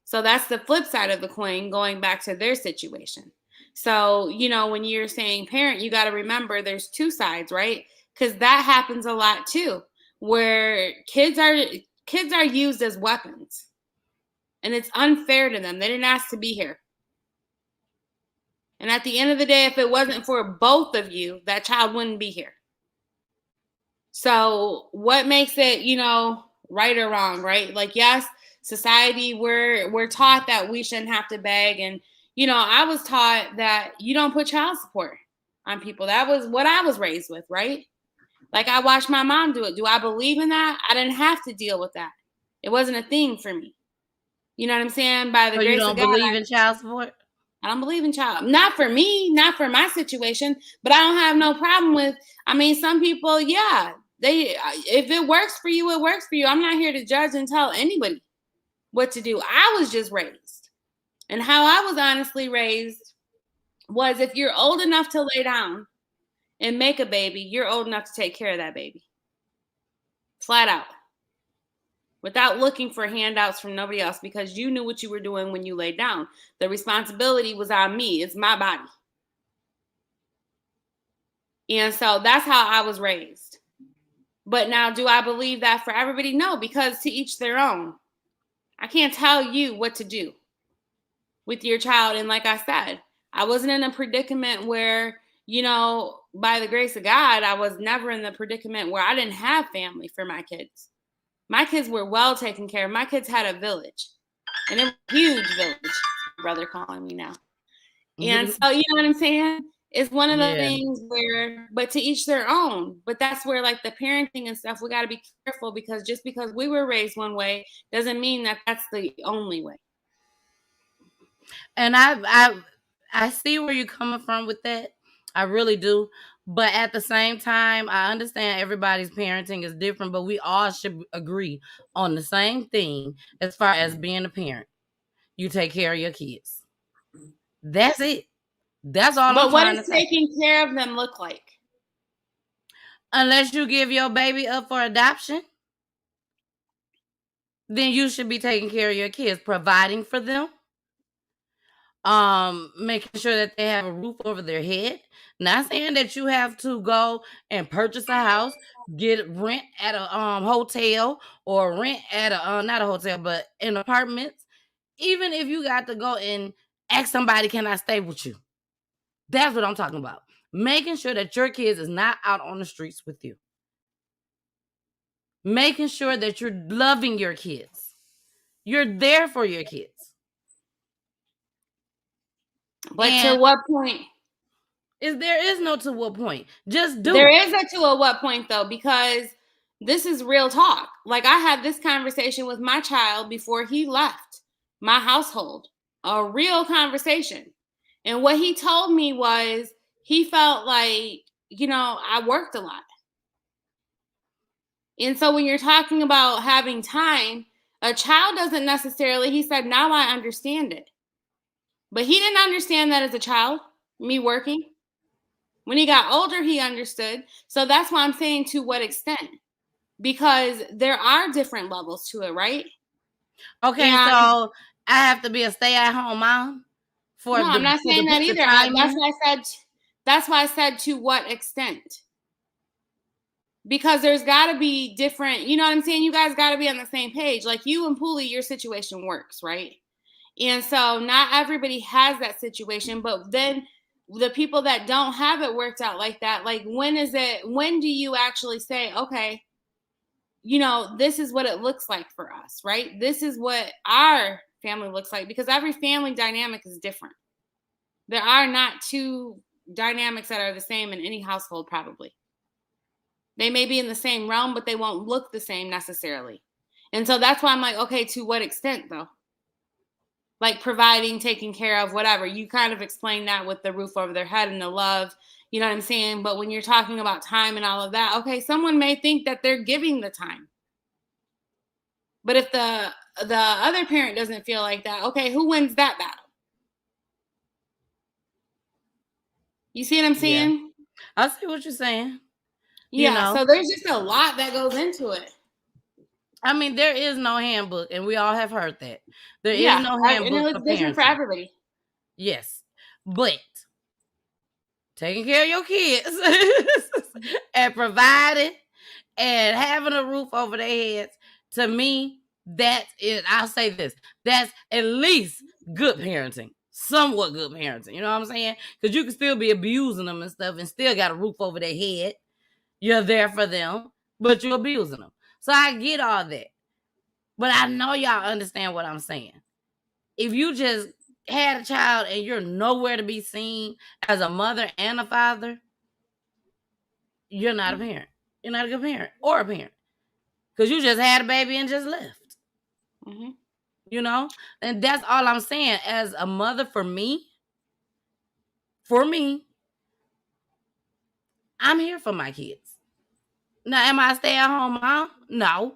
So that's the flip side of the coin, going back to their situation. So, when you're saying parent, you got to remember there's two sides, right? Because that happens a lot too, where kids are used as weapons, and it's unfair to them. They didn't ask to be here. And at the end of the day, if it wasn't for both of you, that child wouldn't be here. So what makes it, right or wrong, right? Like, yes, society, we're taught that we shouldn't have to beg. And, I was taught that you don't put child support on people. That was what I was raised with, right? Like, I watched my mom do it. Do I believe in that? I didn't have to deal with that. It wasn't a thing for me. You know what I'm saying? By the grace of God. You don't believe in child support? I don't believe in child. Not for me, not for my situation, but I don't have no problem with, some people, yeah, if it works for you, it works for you. I'm not here to judge and tell anybody what to do. I was just raised. And how I was honestly raised was, if you're old enough to lay down and make a baby, you're old enough to take care of that baby. Flat out. Without looking for handouts from nobody else, because you knew what you were doing when you laid down. The responsibility was on me. It's my body. And so that's how I was raised. But now, do I believe that for everybody? No, because to each their own. I can't tell you what to do with your child. And like I said, I wasn't in a predicament where, by the grace of God, I was never in the predicament where I didn't have family for my kids. My kids were well taken care of. My kids had a village, and it was a huge village. My brother calling me now. And so, you know what I'm saying? It's one of the things where, but to each their own. But that's where, like, the parenting and stuff, we got to be careful, because just because we were raised one way doesn't mean that that's the only way. And I see where you're coming from with that. I really do. But at the same time, I understand everybody's parenting is different, but we all should agree on the same thing as far as being a parent. You take care of your kids. That's it. That's all I'm trying to say. But what does taking care of them look like? Unless you give your baby up for adoption, then you should be taking care of your kids, providing for them, making sure that they have a roof over their head. Not saying that you have to go and purchase a house, get rent at a hotel, or rent at a not a hotel, but in apartments. Even if you got to go and ask somebody, can I stay with you? That's what I'm talking about. Making sure that your kids is not out on the streets with you. Making sure that you're loving your kids. You're there for your kids. But to what point? There is no to what point. Just do. There is a to a what point, though, because this is real talk. Like, I had this conversation with my child before he left my household. A real conversation. And what he told me was, he felt like, I worked a lot. And so when you're talking about having time, a child doesn't necessarily, he said, now I understand it. But he didn't understand that as a child, me working. When he got older, he understood. So that's why I'm saying to what extent, because there are different levels to it, right? Okay, And so I have to be a stay-at-home mom for no, I'm not saying that the either. time That's in? why I said. That's why I said to what extent. Because there's got to be different. You know what I'm saying? You guys got to be on the same page. Like you and Poolie, your situation works, right? And so not everybody has that situation, but then the people that don't have it worked out like that, like when do you actually say, okay, you know, this is what it looks like for us, right? This is what our family looks like, because every family dynamic is different. There are not two dynamics that are the same in any household, probably. They may be in the same realm, but they won't look the same necessarily. And so that's why I'm like, okay, to what extent though? Like providing, taking care of, whatever. You kind of explain that with the roof over their head and the love, you know what I'm saying? But when you're talking about time and all of that, okay, someone may think that they're giving the time. But if the other parent doesn't feel like that, okay, who wins that battle? You see what I'm saying? Yeah. I see what you're saying. Yeah, You know? so there's just a lot that goes into it. I mean, there is no handbook, and we all have heard that. There is no handbook and it for was different for parenting. everybody. Yes, but taking care of your kids and providing and having a roof over their heads, to me, that's it. I'll say this: that's at least good parenting, somewhat good parenting. You know what I'm saying? Because you can still be abusing them and stuff, and still got a roof over their head. You're there for them, but you're abusing them. So I get all that. But I know y'all understand what I'm saying. If you just had a child and you're nowhere to be seen as a mother and a father, you're not a parent. You're not a good parent or a parent. Because you just had a baby and just left. Mm-hmm. You know? And that's all I'm saying. As a mother, for me, I'm here for my kids. Now, am I a stay-at-home mom? No.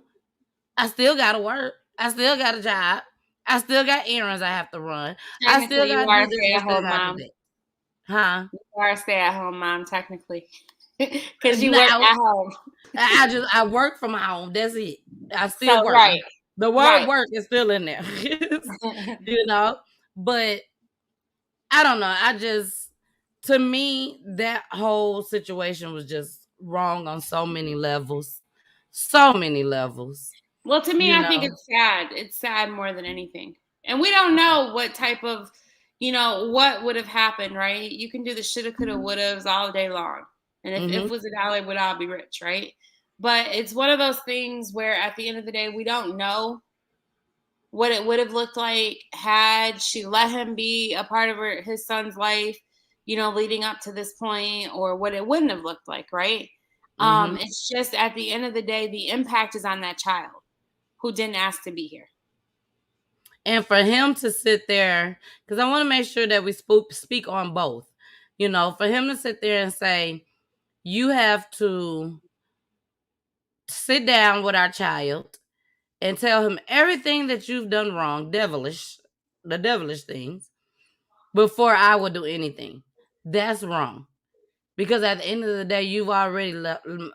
I still got to work. I still got a job. I still got errands I have to run. I still got to do this. I still got to do that. Huh? You are a stay-at-home mom, technically. Because you work at home. I work from home. That's it. I still work. Right. The word work is still in there. You know? But I don't know. To me, that whole situation was just wrong on so many levels. So many levels. Well, to me, I think it's sad. It's sad more than anything. And we don't know what type of, what would have happened, right? You can do the shoulda, coulda, wouldas all day long. And if it was a dollar, we'd all be rich, right? But it's one of those things where at the end of the day, we don't know what it would have looked like had she let him be a part of his son's life, leading up to this point, or what it wouldn't have looked like, right? It's just at the end of the day, the impact is on that child who didn't ask to be here. And for him to sit there, because I want to make sure that we speak on both, for him to sit there and say, you have to sit down with our child and tell him everything that you've done wrong, the devilish things, before I would do anything. That's wrong. Because at the end of the day, you've already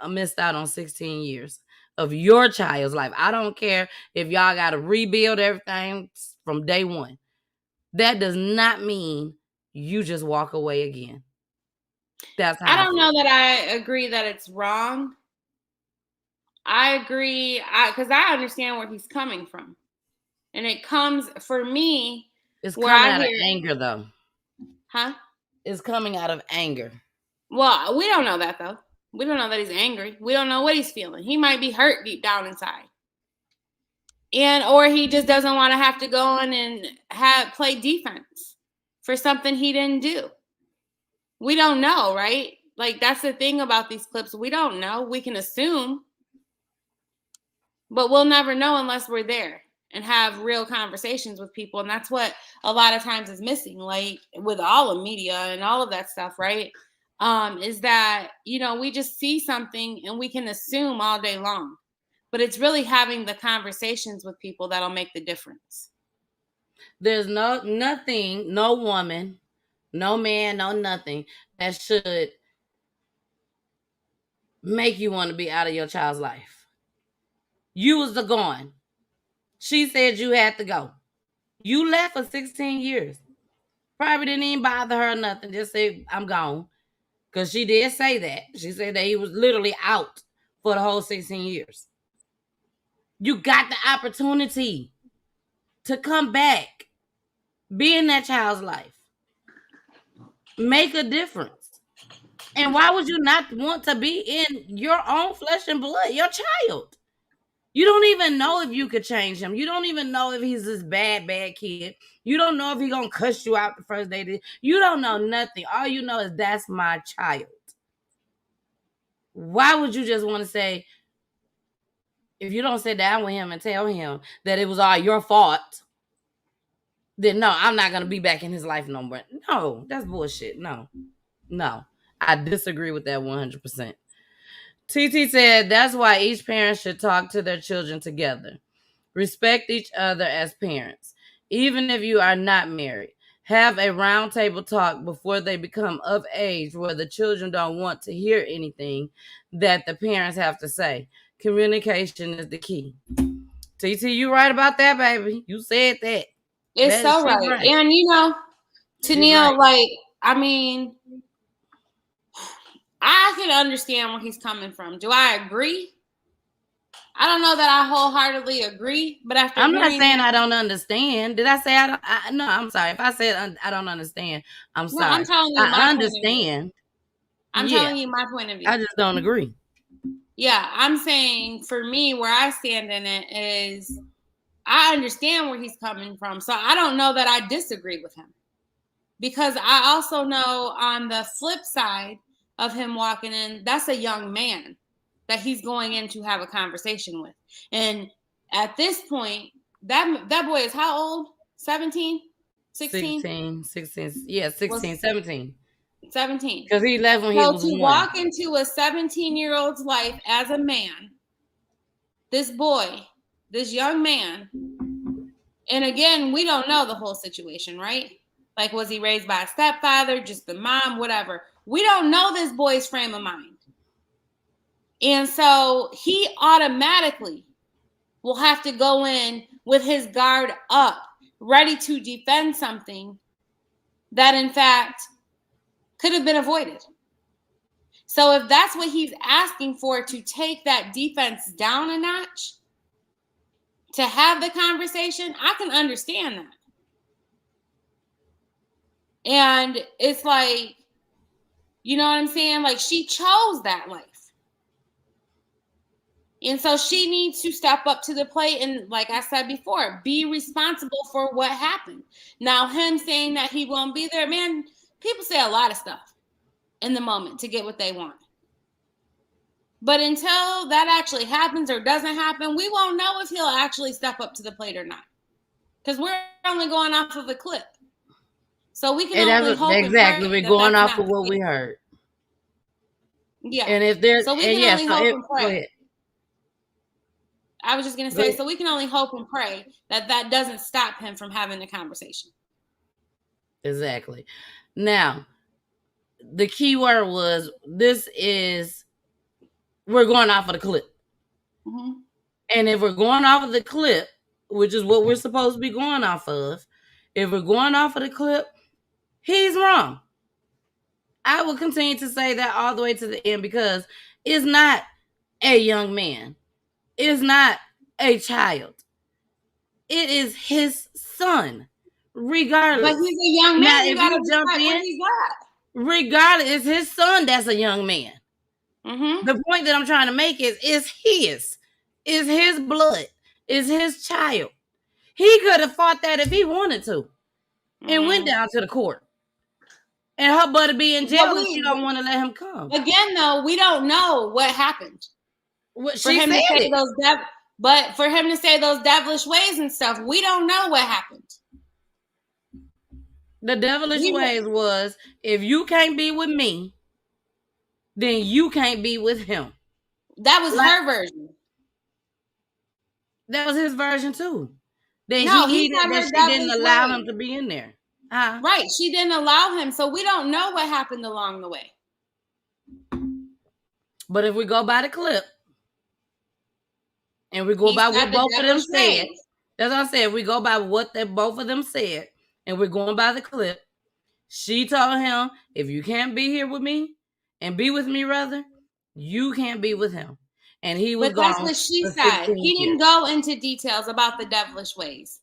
missed out on 16 years of your child's life. I don't care if y'all got to rebuild everything from day one. That does not mean you just walk away again. That's how I don't know that I agree that it's wrong. I agree because I understand where he's coming from. And it comes, for me, it's coming out of anger, though. Huh? It's coming out of anger. Well, we don't know that, though. We don't know that he's angry. We don't know what he's feeling. He might be hurt deep down inside. Or he just doesn't want to have to go on and play defense for something he didn't do. We don't know, right? Like, that's the thing about these clips. We don't know. We can assume. But we'll never know unless we're there and have real conversations with people. And that's what a lot of times is missing, like with all of media and all of that stuff, right? Is that, we just see something and we can assume all day long. But it's really having the conversations with people that'll make the difference. There's nothing, no woman, no man, no nothing that should make you want to be out of your child's life? You was the gone. She said you had to go. You left for 16 years. Probably didn't even bother her or nothing. Just said, I'm gone. Because she did say that. She said that he was literally out for the whole 16 years. You got the opportunity to come back. Be in that child's life. Make a difference. And why would you not want to be in your own flesh and blood, your child? You don't even know if you could change him. You don't even know if he's this bad kid. You don't know if he's going to cuss you out the first day. You don't know nothing. All you know is that's my child. Why would you just want to say, if you don't sit down with him and tell him that it was all your fault, then no, I'm not going to be back in his life no more. No, that's bullshit. No. I disagree with that 100%. TT said that's why each parent should talk to their children together. Respect each other as parents. Even if you are not married, have a round table talk before they become of age where the children don't want to hear anything that the parents have to say. Communication is the key. TT, you right about that, baby. You said that. It's so right. And, you know, Tennille, like, I mean, I can understand where he's coming from. Do I agree? I don't know that I wholeheartedly agree, but after I'm not saying I don't understand. Did I say I don't? No, I'm sorry. If I said I don't understand, I'm sorry. I'm telling you, I understand. I'm telling you my point of view. I just don't agree. Yeah, I'm saying for me, where I stand in it is I understand where he's coming from. So I don't know that I disagree with him. Because I also know on the flip side of him walking in, that's a young man that he's going in to have a conversation with. And at this point, that boy is how old? 17? 16? 16. Yeah, 16, 17. 17. Because he left when he was to 1. walk into a 17-year-old's life as a man, this boy, this young man, and again, we don't know the whole situation, right? Like, was he raised by a stepfather, just the mom, whatever? We don't know this boy's frame of mind. And so he automatically will have to go in with his guard up, ready to defend something that, in fact, could have been avoided. So if that's what he's asking for, to take that defense down a notch, to have the conversation, I can understand that. And it's like, you know what I'm saying? Like, she chose that life. And so she needs to step up to the plate and, like I said before, be responsible for what happened. Now, him saying that he won't be there, man, people say a lot of stuff in the moment to get what they want. But until that actually happens or doesn't happen, we won't know if he'll actually step up to the plate or not. Because we're only going off of a clip. So we can only hope exactly. We're going off of what we heard. Yeah. And if there's so we can only hope and pray. Go ahead. I was just going to say, so we can only hope and pray that that doesn't stop him from having the conversation. Exactly. Now, the key word was, we're going off of the clip. Mm-hmm. And if we're going off of the clip, which is what we're supposed to be going off of, if we're going off of the clip, he's wrong. I will continue to say that all the way to the end, because it's not a young man. It's not a child. It is his son, regardless. But he's a young man. Now, if you jump in, regardless, it's his son that's a young man. Mm-hmm. The point that I'm trying to make is his blood, is his child. He could have fought that if he wanted to, and went down to the court. And her buddy be in jail, and she don't want to let him come. Again, though, we don't know what happened. But for him to say those devilish ways and stuff, we don't know what happened. The devilish ways was, if you can't be with me, then you can't be with him. That was her version. That was his version too. Then she didn't allow him to be in there. Right. She didn't allow him. So we don't know what happened along the way. But if we go by the clip and we go by what both of them said, that's what I said. If we go by what both of them said, and we're going by the clip, she told him, if you can't be here with me and be with me, rather, you can't be with him. And he was gone. But that's what she said. He didn't go into details about the devilish ways.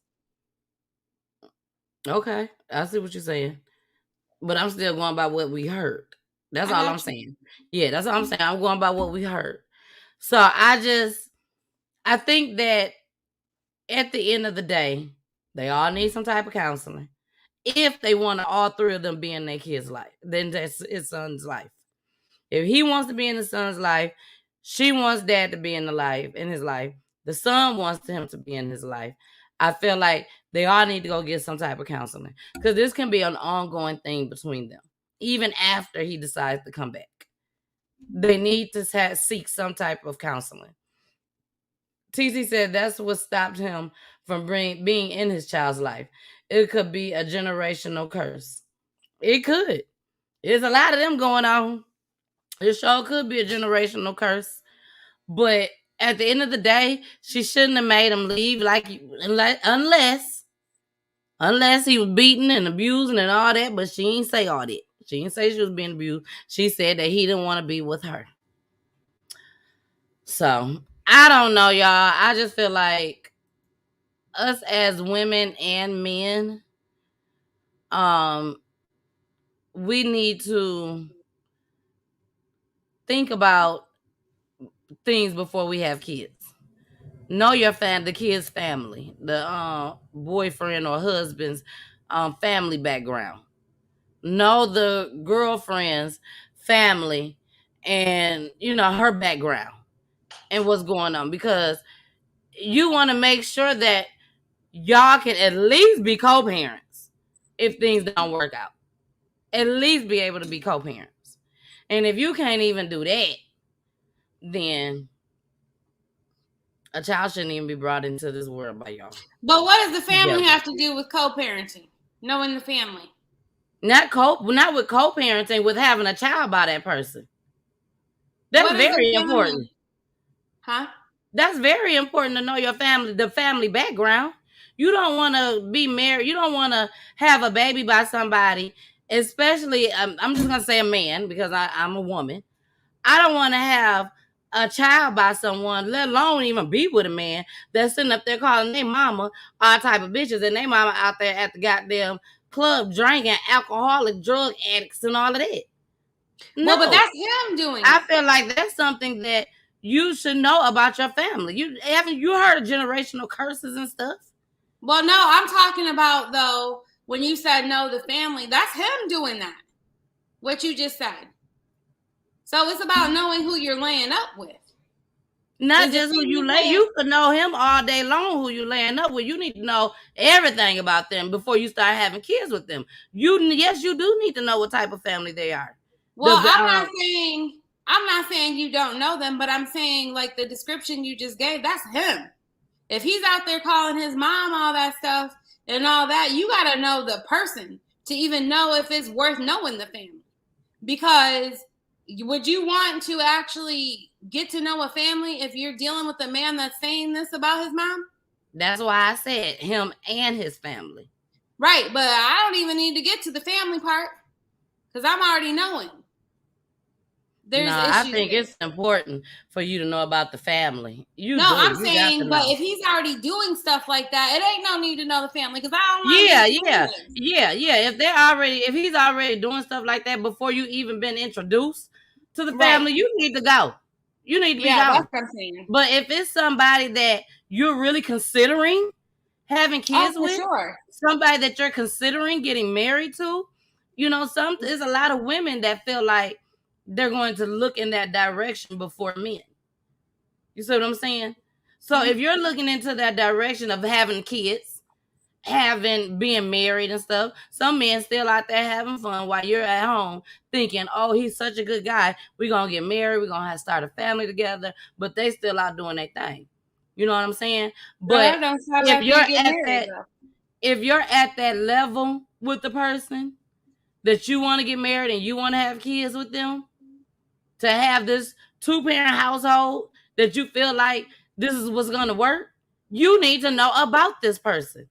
Okay, I see what you're saying. But I'm still going by what we heard. That's all I'm saying. Yeah, that's all I'm saying. I'm going by what we heard. So I think that at the end of the day, they all need some type of counseling. If they want all three of them be in their kid's life, then that's his son's life. If he wants to be in his son's life, she wants dad to be in his life. The son wants him to be in his life. I feel like they all need to go get some type of counseling, because this can be an ongoing thing between them, even after he decides to come back. They need to seek some type of counseling. TC said that's what stopped him from being in his child's life. It could be a generational curse. It could. There's a lot of them going on. It sure could be a generational curse. But at the end of the day, she shouldn't have made him leave, unless he was beaten and abusing and all that. But she didn't say all that. She didn't say she was being abused. She said that he didn't want to be with her. So I don't know, y'all. I just feel like us as women and men, we need to think about things before we have kids. Know your the kid's family, the boyfriend or husband's family background. Know the girlfriend's family and, her background and what's going on, because you want to make sure that y'all can at least be co-parents if things don't work out. At least be able to be co-parents. And if you can't even do that, then a child shouldn't even be brought into this world by y'all. But what does the family have to do with co-parenting? Knowing the family. Not with co-parenting, with having a child by that person. That's very important. Huh? That's very important to know your family, the family background. You don't want to be married. You don't want to have a baby by somebody, especially, I'm just going to say a man because I'm a woman. I don't want to have a child by someone, let alone even be with a man that's sitting up there calling their mama all type of bitches, and their mama out there at the goddamn club drinking, alcoholic, drug addicts, and all of that. No, but that's him doing it. I feel like that's something that you should know about your family. You heard of generational curses and stuff? Well, no, I'm talking about, though, when you said know the family, that's him doing that. What you just said. So it's about knowing who you're laying up with. Not just who you lay. You could know him all day long who you laying up with. You need to know everything about them before you start having kids with them. Yes, you do need to know what type of family they are. Well, I'm not saying you don't know them, but I'm saying like the description you just gave, that's him. If he's out there calling his mom all that stuff and all that, you got to know the person to even know if it's worth knowing the family. Because would you want to actually get to know a family if you're dealing with a man that's saying this about his mom? That's why I said him and his family. Right, but I don't even need to get to the family part because I'm already knowing. I think it's important for you to know about the family. I'm saying, but if he's already doing stuff like that, it ain't no need to know the family because I don't want If he's already doing stuff like that before you even been introduced to the family, you need to go. You need to be that's what I'm saying. But if it's somebody that you're really considering having kids with, somebody that you're considering getting married to, there's a lot of women that feel like they're going to look in that direction before men. You see what I'm saying? So if you're looking into that direction of having kids, being married and stuff, some men still out there having fun while you're at home thinking, oh, he's such a good guy. We're going to get married. We're going to start a family together. But they still out doing their thing. You know what I'm saying? But if you're at that level with the person that you want to get married and you want to have kids with them, to have this 2-parent household that you feel like this is what's going to work, you need to know about this person.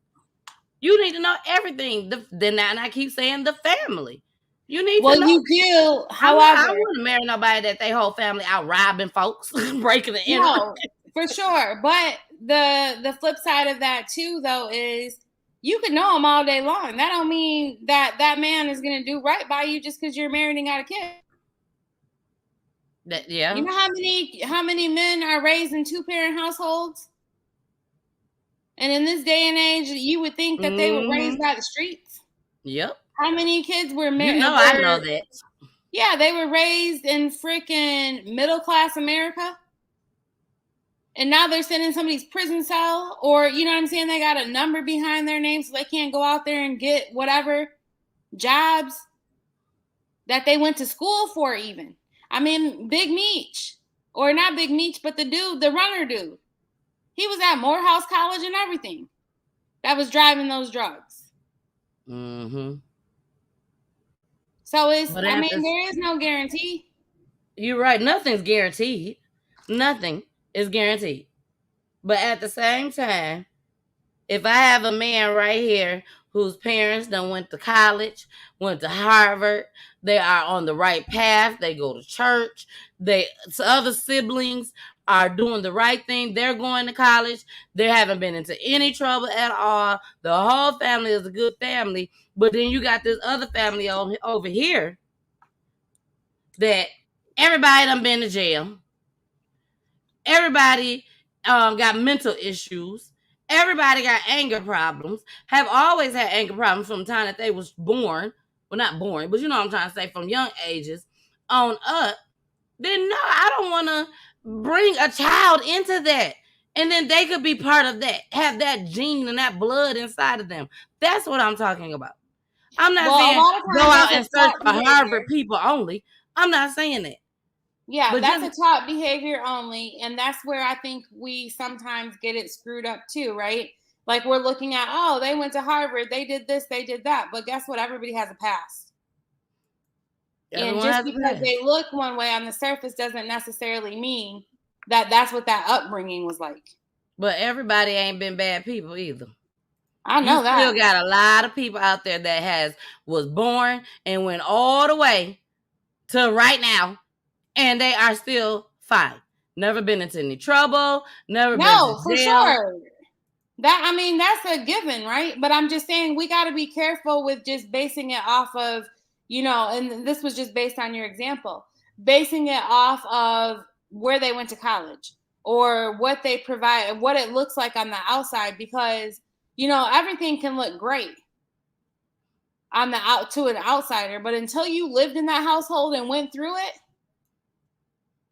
You need to know everything. Then I keep saying the family. You need to know. You do. However, I wouldn't marry nobody that they whole family out robbing folks, breaking the internet. No, for sure. But the flip side of that too, though, is you could know him all day long. That don't mean that that man is going to do right by you just because you're married and got a kid. Yeah. You know how many men are raised in 2-parent households? And in this day and age, you would think that they were raised by the streets. Yep. How many kids were married? I know that. Yeah, they were raised in freaking middle class America. And now they're sitting in somebody's prison cell, or you know what I'm saying? They got a number behind their name so they can't go out there and get whatever jobs that they went to school for even. I mean, Big Meech, or not Big Meech, but the runner dude. He was at Morehouse College and everything that was driving those drugs. Mm-hmm. So there is no guarantee. You're right. Nothing's guaranteed. Nothing is guaranteed. But at the same time, if I have a man right here whose parents done went to college, went to Harvard, they are on the right path, they go to church, other siblings are doing the right thing, they're going to college, they haven't been into any trouble at all, the whole family is a good family, but then you got this other family over here that everybody done been to jail, everybody got mental issues, everybody got anger problems, have always had anger problems from the time that they was born. Well, not born, but you know what I'm trying to say, from young ages on up. Then no, I don't want to bring a child into that. And then they could be part of that, have that gene and that blood inside of them. That's what I'm talking about. I'm not saying go out and search for Harvard people only. I'm not saying that. Yeah, but that's a top behavior only. And that's where I think we sometimes get it screwed up too, right? Like we're looking at, oh, they went to Harvard, they did this, they did that. But guess what? Everybody has a past. And just because they look one way on the surface doesn't necessarily mean that that's what that upbringing was like. But everybody ain't been bad people either. I know that. You still got a lot of people out there that was born and went all the way to right now, and they are still fine. Never been into any trouble. Never been to jail. For sure. That's a given, right? But I'm just saying we got to be careful with just basing it off of, and this was just based on your example, basing it off of where they went to college or what they provide, what it looks like on the outside, because, everything can look great to an outsider, but until you lived in that household and went through it,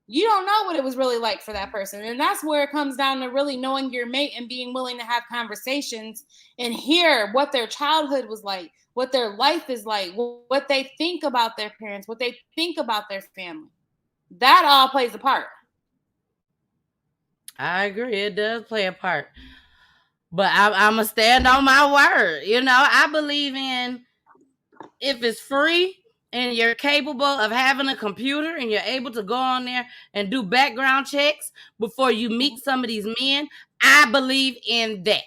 you don't know what it was really like for that person. And that's where it comes down to really knowing your mate and being willing to have conversations and hear what their childhood was like, what their life is like, what they think about their parents, what they think about their family. That all plays a part. I agree. It does play a part. But I'm going to stand on my word. I believe in, if it's free and you're capable of having a computer and you're able to go on there and do background checks before you meet some of these men, I believe in that.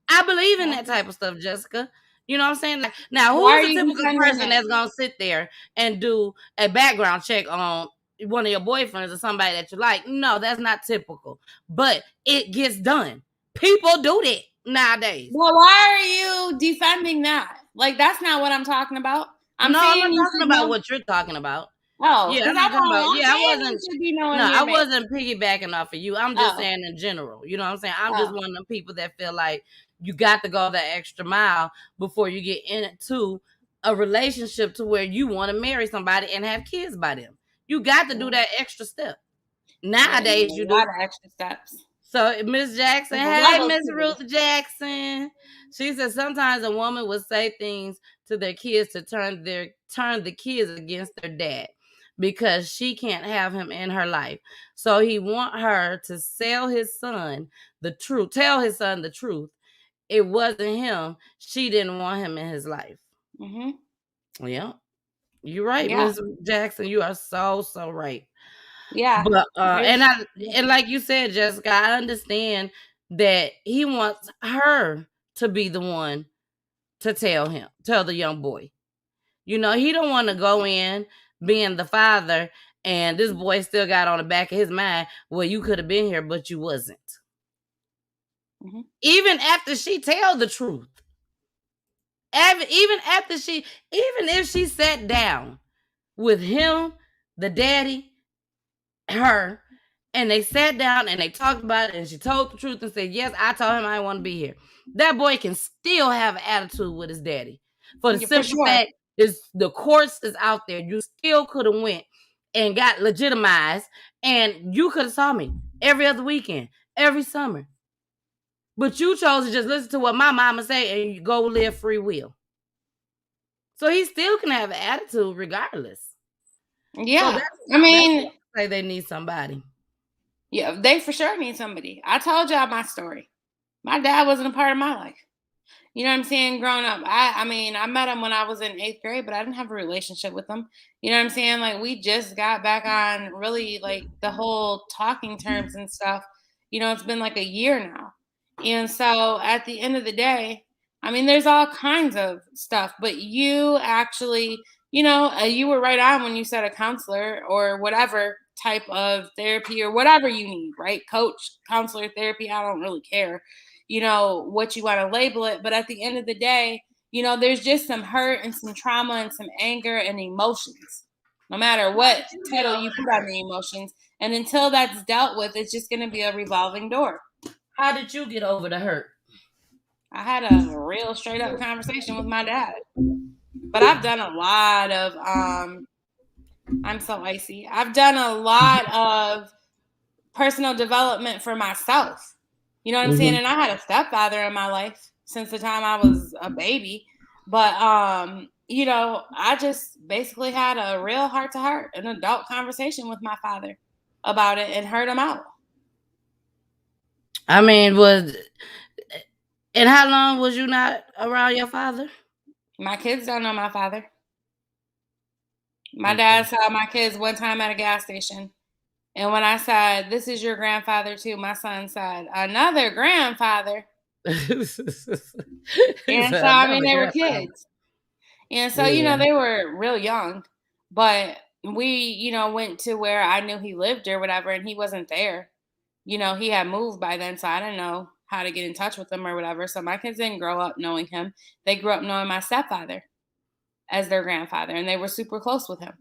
I believe in that type of stuff, Jessica. You know what I'm saying? Like, now, who's the typical person that's going to sit there and do a background check on one of your boyfriends or somebody that you like? No, that's not typical. But it gets done. People do that nowadays. Well, why are you defending that? Like, that's not what I'm talking about. I'm not talking about what you're talking about. Oh, yeah, I wasn't piggybacking off of you. I'm just saying in general. You know what I'm saying? I'm just one of them people that feel like you got to go that extra mile before you get into a relationship to where you want to marry somebody and have kids by them. You got to do that extra step. Nowadays, you do a lot of extra steps. So, Miss Jackson, hey, Miss Ruth Jackson. She said sometimes a woman would say things to their kids to turn the kids against their dad because she can't have him in her life. So he want her to tell his son the truth. It wasn't him. She didn't want him in his life. Mm-hmm. Yeah. You're right, Miss Jackson. You are so right. Yeah. But and like you said, Jessica, I understand that he wants her to be the one to tell the young boy. You know, he don't want to go in being the father, and this boy still got on the back of his mind, well, you could have been here, but you wasn't. Mm-hmm. Even after she tell the truth. Even if she sat down with him, the daddy, her, and they sat down and they talked about it, and she told the truth and said, yes, I told him I want to be here. That boy can still have an attitude with his daddy. For the simple fact is the courts is out there. You still could have went and got legitimized, and you could have saw me every other weekend, every summer. But you chose to just listen to what my mama say and you go live free will. So he still can have an attitude regardless. Yeah. So I mean, say they need somebody. Yeah, they for sure need somebody. I told y'all my story. My dad wasn't a part of my life. You know what I'm saying? Growing up, I mean, I met him when I was in 8th grade, but I didn't have a relationship with him. You know what I'm saying? Like, we just got back on really like the whole talking terms and stuff. You know, it's been like a year now. And so at the end of the day, I mean, there's all kinds of stuff, but you actually, you know, you were right on when you said a counselor or whatever type of therapy or whatever you need, right? Coach, counselor, therapy, I don't really care, you know, what you want to label it. But at the end of the day, you know, there's just some hurt and some trauma and some anger and emotions, no matter what title you put on the emotions. And until that's dealt with, it's just going to be a revolving door. How did you get over the hurt? I had a real straight up conversation with my dad. But I've done a lot of, I'm so icy. I've done a lot of personal development for myself. You know what I'm saying? And I had a stepfather in my life since the time I was a baby. But, you know, I just basically had a real heart to heart, an adult conversation with my father about it and heard him out. I mean, and how long was you not around your father? My kids don't know my father. My dad saw my kids one time at a gas station. And when I said, this is your grandfather too, my son said, another grandfather. And so, I mean, they were kids. And so, you know, they were real young. But we, you know, went to where I knew he lived or whatever, and he wasn't there. You know, he had moved by then, so I didn't know how to get in touch with him or whatever. So my kids didn't grow up knowing him. They grew up knowing my stepfather as their grandfather, and they were super close with him.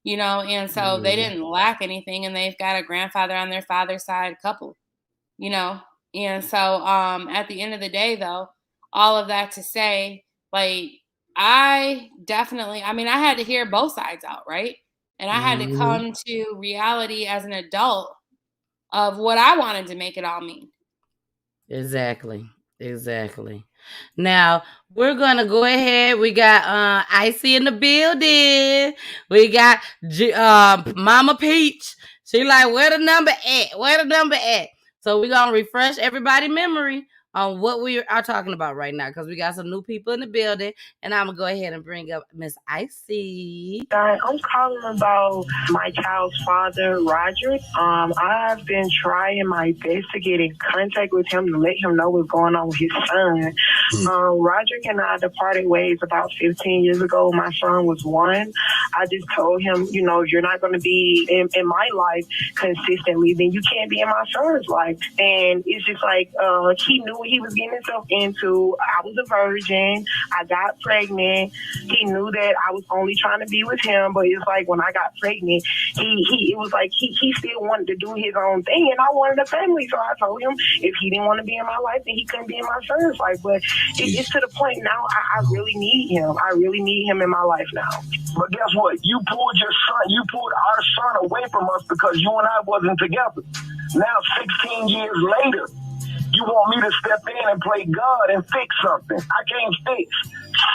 You know, and so they didn't lack anything, and they've got a grandfather on their father's side couple, you know. And so at the end of the day, though, all of that to say, like, I mean, I had to hear both sides out, right? And I had to come to reality as an adult of what I wanted to make it all mean. Exactly. Now we're gonna go ahead. We got Icy in the building. We got Mama Peach. She like, where the number at? So we're gonna refresh everybody's memory on what we are talking about right now, because we got some new people in the building, and I'm gonna go ahead and bring up Miss Icy. I'm calling about my child's father, Roger. I've been trying my best to get in contact with him to let him know what's going on with his son. Roger and I departed ways about 15 years ago. My son was 1. I just told him, you know, you're not going to be in my life consistently, then you can't be in my son's life. And it's just like he knew what he was getting himself into. I was a virgin. I got pregnant. He knew that I was only trying to be with him, but it's like when I got pregnant, it was like he still wanted to do his own thing, and I wanted a family. So I told him if he didn't want to be in my life, then he couldn't be in my son's life. But it's to the point now I really need him. I really need him in my life now. But guess what? You pulled our son away from us because you and I wasn't together. Now, 16 years later, you want me to step in and play God and fix something. I can't fix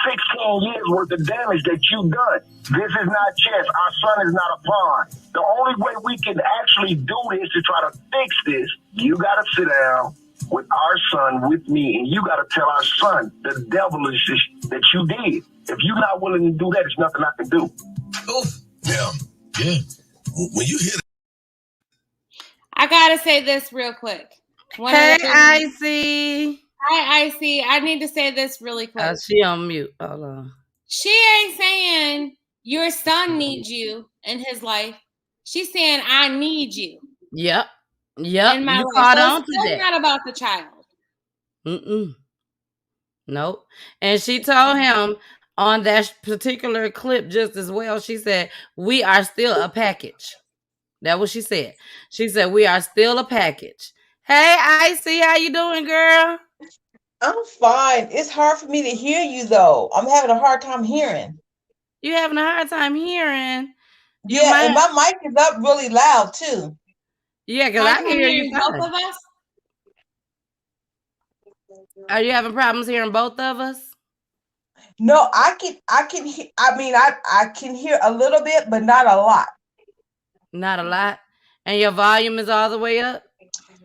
16 years worth of damage that you've done. This is not chess. Our son is not a pawn. The only way we can actually do this to try to fix this, you got to sit down with our son, with me, and you got to tell our son the devilish that you did. If you're not willing to do that, there's nothing I can do. Oh, yeah. When you hear I gotta say this real quick. Hey, Icy. Hi, Icy. I need to say this really quick. She on mute. Hold on. She ain't saying your son needs you in his life. She's saying I need you. Yep. In my You life. caught So on it's to still that. not about the child. Nope. And she told him on that particular clip just as well. She said, "We are still a package." That's what she said. She said, "We are still a package." Hey, Icy, how you doing, girl? I'm fine. It's hard for me to hear you though. I'm having a hard time hearing. You having a hard time hearing? And my mic is up really loud too. Yeah, because I can hear you fine. Both of us? Are you having problems hearing both of us? No, I can hear. I can hear a little bit, but not a lot. Not a lot. And your volume is all the way up?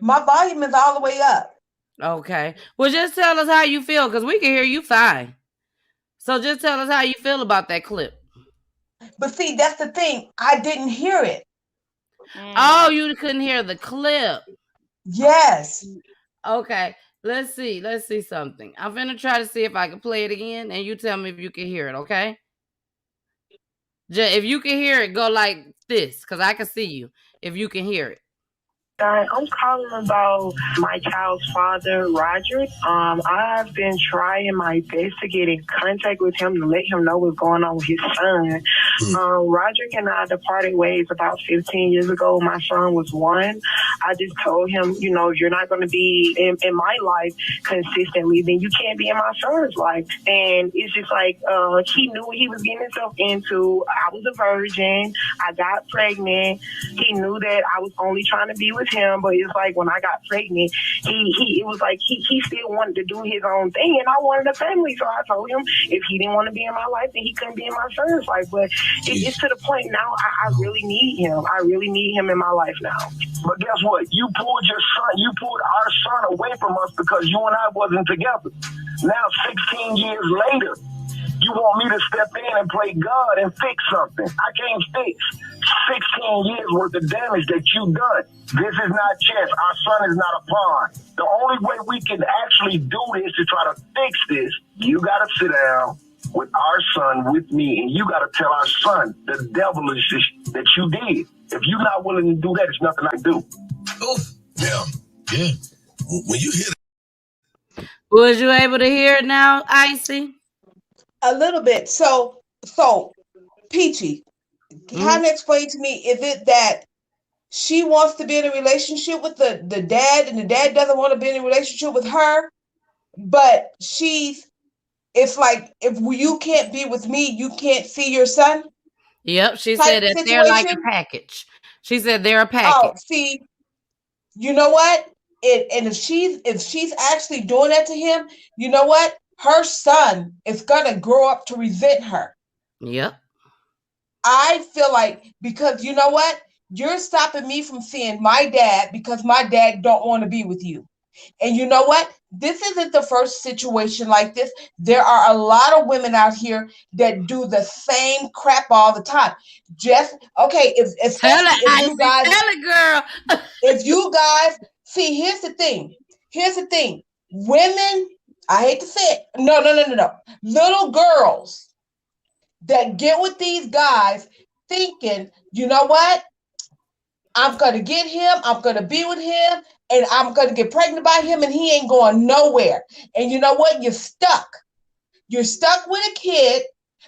My volume is all the way up. Okay. Well, just tell us how you feel, because we can hear you fine. So just tell us how you feel about that clip. But see, that's the thing. I didn't hear it. Oh, you couldn't hear the clip. Yes. Okay. Let's see something. I'm gonna try to see if I can play it again, and you tell me if you can hear it, okay? If you can hear it, go like this, because I can see you. If you can hear it. I'm calling about my child's father, Roger. I've been trying my best to get in contact with him to let him know what's going on with his son. Roger and I departed ways about 15 years ago. My son was 1. I just told him, you're not going to be in my life consistently, then you can't be in my son's life. And it's just like he knew what he was getting himself into. I was a virgin. I got pregnant. He knew that I was only trying to be with him, but it's like when I got pregnant, it was like he still wanted to do his own thing, and I wanted a family. So I told him if he didn't want to be in my life, then he couldn't be in my son's life. But it's to the point now I really need him. I really need him in my life now. But guess what? You pulled our son away from us because you and I wasn't together. Now, 16 years later, you want me to step in and play God and fix something. I can't fix 16 years worth of damage that you've done. This is not chess. Our son is not a pawn. The only way we can actually do this to try to fix this, you got to sit down with our son, with me, and you got to tell our son the devil is that you did. If you're not willing to do that, it's nothing I can do. Oh, yeah. When you hear that. Was you able to hear it now, Icy? A little bit. So Peachy, kind of explain to me, is it that she wants to be in a relationship with the dad and the dad doesn't want to be in a relationship with her, but it's like, if you can't be with me, you can't see your son? Yep, she said that situation? They're like a package. She said they're a package. Oh, see, you know what? And if she's actually doing that to him, you know what? Her son is gonna grow up to resent her. Yep. I feel like, because you know what? You're stopping me from seeing my dad because my dad don't want to be with you. And you know what? This isn't the first situation like this. There are a lot of women out here that do the same crap all the time. Just okay, if you guys, tell it, girl. If you guys see, here's the thing. Women, I hate to say it. No. Little girls that get with these guys thinking, you know what? I'm going to get him. I'm going to be with him. And I'm going to get pregnant by him. And he ain't going nowhere. And you know what? You're stuck. You're stuck with a kid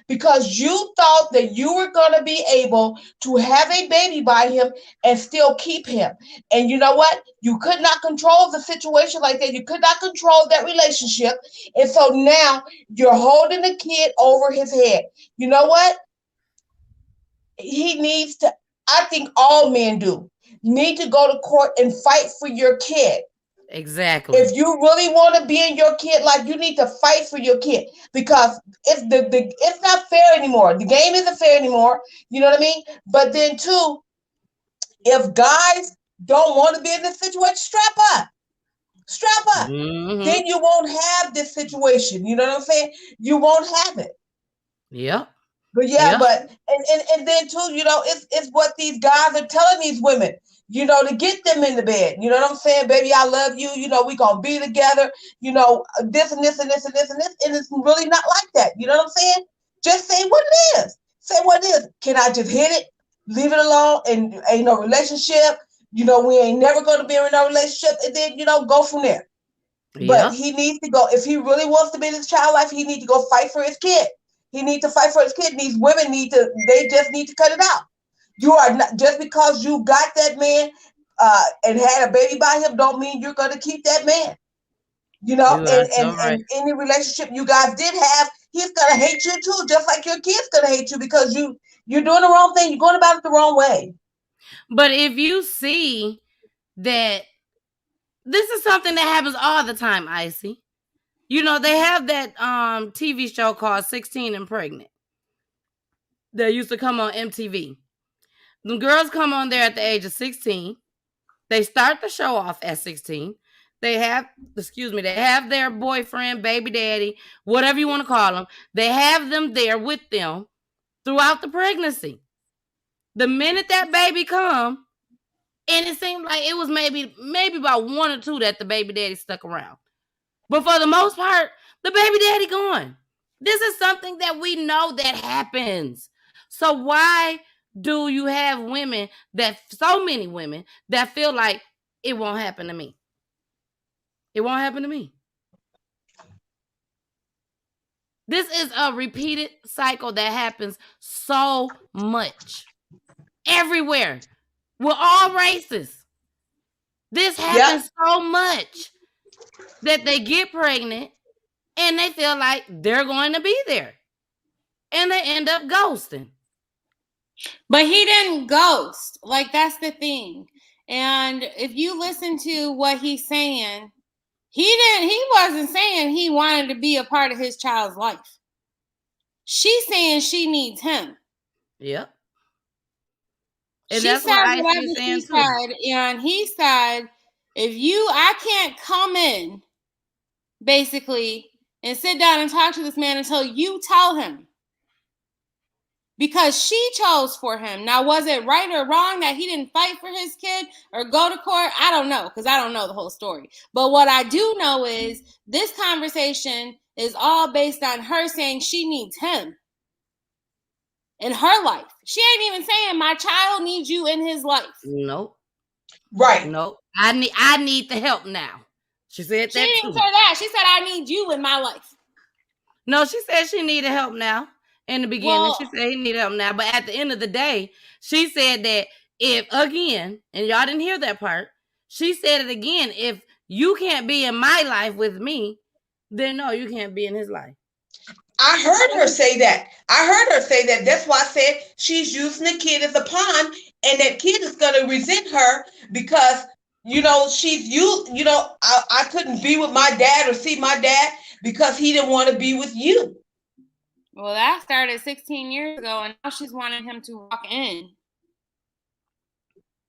because you thought that you were going to be able to have a baby by him and still keep him. And you know what? You could not control the situation like that. You could not control that relationship. And so now you're holding the kid over his head. You know what? He needs to, I think all men need to go to court and fight for your kid. Exactly. If you really want to be in your kid life, you need to fight for your kid, because it's not fair anymore. The game isn't fair anymore. You know what I mean? But then too, if guys don't want to be in this situation, strap up. Mm-hmm. Then you won't have this situation. You know what I'm saying? You won't have it. Yep. But yeah, but and then too, it's what these guys are telling these women. to get them in the bed. You know what I'm saying? Baby, I love you. We gonna be together. This and this and this and this and this. And it's really not like that. You know what I'm saying? Just say what it is. Say what it is. Can I just hit it? Leave it alone and ain't no relationship. We ain't never gonna be in no relationship, and then, go from there. But he needs to go, if he really wants to be in his child life, he needs to go fight for his kid. He needs to fight for his kid. These women they just need to cut it out. You are not, just because you got that man and had a baby by him, don't mean you're going to keep that man. And any relationship you guys did have, he's going to hate you too, just like your kid's going to hate you because you're doing the wrong thing. You're going about it the wrong way. But if you see that this is something that happens all the time, Icy. They have that TV show called 16 and Pregnant that used to come on MTV. The girls come on there at the age of 16. They start the show off at 16. They have their boyfriend, baby daddy, whatever you want to call them. They have them there with them throughout the pregnancy. The minute that baby come, and it seemed like it was maybe about one or two that the baby daddy stuck around. But for the most part, the baby daddy gone. This is something that we know that happens. So why do you have so many women that feel like it won't happen to me? It won't happen to me. This is a repeated cycle that happens so much. Everywhere. With all races. This happens so much that they get pregnant and they feel like they're going to be there. And they end up ghosting. But he didn't ghost. Like, that's the thing. And if you listen to what he's saying, he wasn't saying he wanted to be a part of his child's life. She's saying she needs him. Yep. And she said whatever she said, and he said, I can't come in, basically, and sit down and talk to this man until you tell him. Because she chose for him. Now, was it right or wrong that he didn't fight for his kid or go to court? I don't know, because I don't know the whole story. But what I do know is this conversation is all based on her saying she needs him in her life. She ain't even saying my child needs you in his life. Nope. Right. Nope. I need the help now. She said that too. She didn't say that. She said I need you in my life. No, she said she needed help now. In the beginning, she said he needed help now. But at the end of the day, she said that if, again, and y'all didn't hear that part, she said it again, if you can't be in my life with me, then no, you can't be in his life. I heard her say that. That's why I said she's using the kid as a pawn, and that kid is going to resent her because, she's used, I couldn't be with my dad or see my dad because he didn't want to be with you. Well, that started 16 years ago, and now she's wanting him to walk in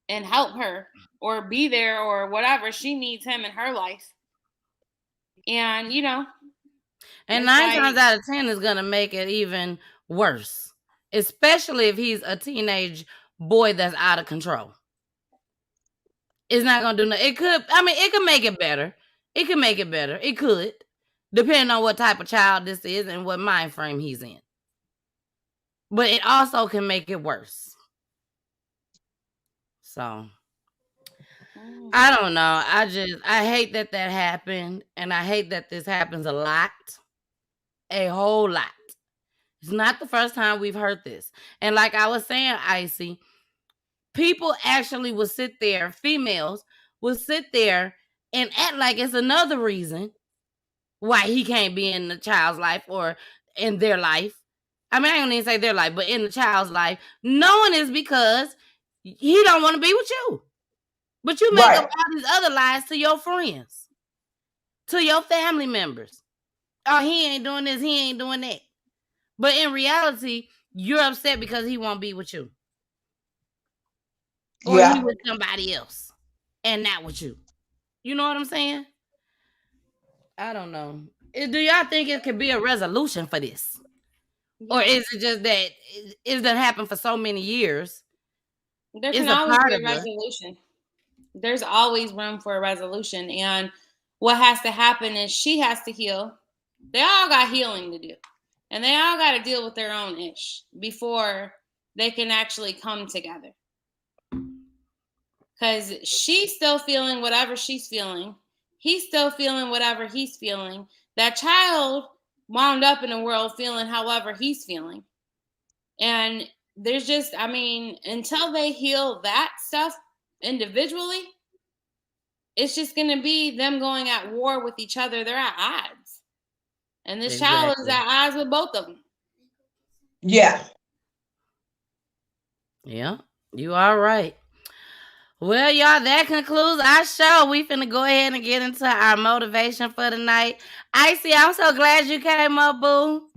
and help her or be there or whatever. She needs him in her life. And, And 9 times out of 10 is going to make it even worse, especially if he's a teenage boy that's out of control. It's not going to do nothing. It could make it better. It could make it better. It could, depending on what type of child this is and what mind frame he's in. But it also can make it worse. So, I don't know. I hate that happened. And I hate that this happens a lot. A whole lot. It's not the first time we've heard this. And like I was saying, Icy, people actually will sit there, females will sit there and act like it's another reason why he can't be in the child's life or in their life. I mean, I don't even say their life, but in the child's life, knowing is because he don't want to be with you. But you make up all these other lies to your friends, to your family members. Oh, he ain't doing this, he ain't doing that. But in reality, you're upset because he won't be with you. Or he with somebody else and not with you. You know what I'm saying? I don't know. Do y'all think it could be a resolution for this? Or is it just that it doesn't happen for so many years? There can always be a resolution. there's always room for a resolution. And what has to happen is she has to heal. They all got healing to do. And they all got to deal with their own ish before they can actually come together. Because she's still feeling whatever she's feeling. He's still feeling whatever he's feeling. That child wound up in the world feeling however he's feeling. And there's just, I mean, until they heal that stuff individually, it's just going to be them going at war with each other. They're at odds. And this child is at odds with both of them. Yeah. Yeah, you are right. Well, y'all, that concludes our show. We finna go ahead and get into our motivation for the night. Icy, I'm so glad you came up, boo.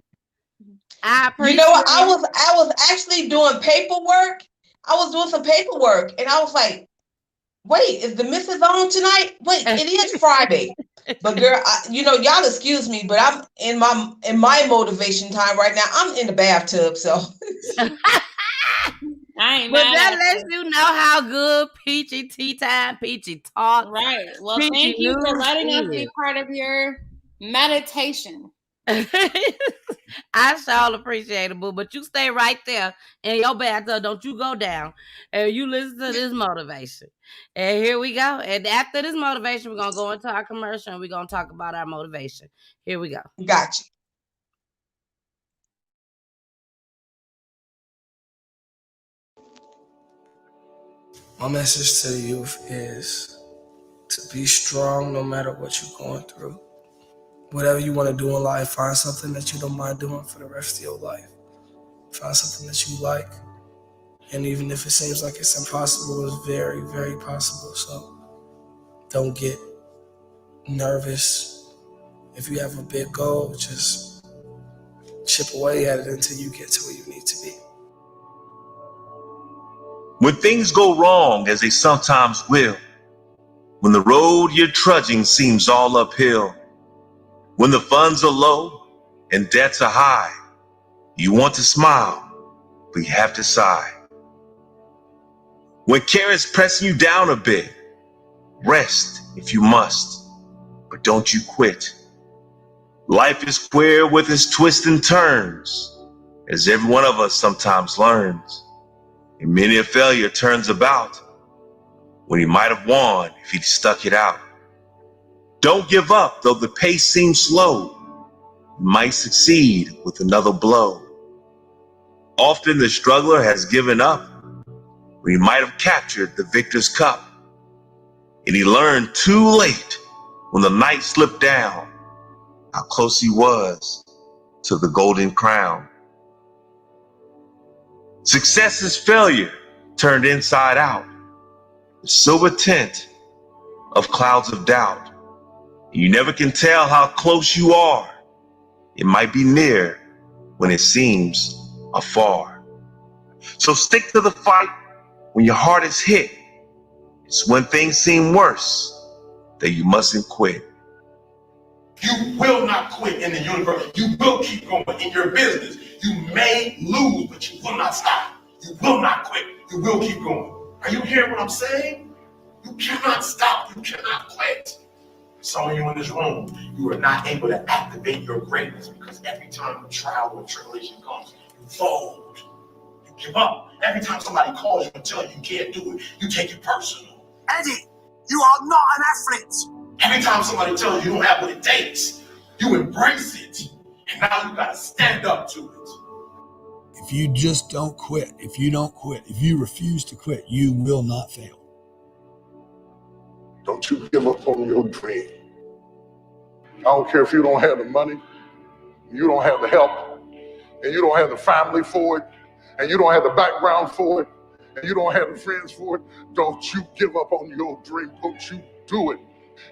I appreciate You know what? I was actually doing paperwork. I was doing some paperwork, and I was like, "Wait, is the missus on tonight? Wait, it is Friday." But girl, y'all excuse me, but I'm in my motivation time right now. I'm in the bathtub, so. I ain't But mad that at lets you. you know how good Peachy Tea Time, Peachy Talk. Right. Well, Peachy thank you for News letting us be is. part of your meditation. I sure appreciate it, boo. But you stay right there in your bathtub. Don't you go down. And you listen to this motivation. And here we go. And after this motivation, we're going to go into our commercial and we're going to talk about our motivation. Here we go. Gotcha. My message to the youth is to be strong no matter what you're going through. Whatever you want to do in life, find something that you don't mind doing for the rest of your life. Find something that you like. And even if it seems like it's impossible, it's very, very possible. So don't get nervous. If you have a big goal, just chip away at it until you get to where you need to be. When things go wrong, as they sometimes will, when the road you're trudging seems all uphill, when the funds are low and debts are high, you want to smile, but you have to sigh. When care is pressing you down a bit, rest if you must, but don't you quit. Life is queer with its twists and turns, as every one of us sometimes learns. And many a failure turns about when he might have won if he'd stuck it out. Don't give up, though the pace seems slow. You might succeed with another blow. Often the struggler has given up when he might have captured the victor's cup. And he learned too late when the night slipped down how close he was to the golden crown. Success is failure turned inside out, the silver tint of clouds of doubt. You never can tell how close you are. It might be near when it seems afar. So stick to the fight when your heart is hit. It's when things seem worse that you mustn't quit. You will not quit in the universe. You will keep going in your business. You may lose, but you will not stop. You will not quit. You will keep going. Are you hearing what I'm saying? You cannot stop. You cannot quit. Some of you in this room, you are not able to activate your greatness because every time a trial or tribulation comes, you fold. You give up. Every time somebody calls you and tells you can't do it, you take it personal. Eddie, you are not an athlete. Every time somebody tells you you don't have what it takes, you embrace it. And now you gotta stand up to it. If you just don't quit, if you refuse to quit, you will not fail. Don't you give up on your dream. I don't care if you don't have the money, you don't have the help, and you don't have the family for it, and you don't have the background for it, and you don't have the friends for it. Don't you give up on your dream. Don't you do it.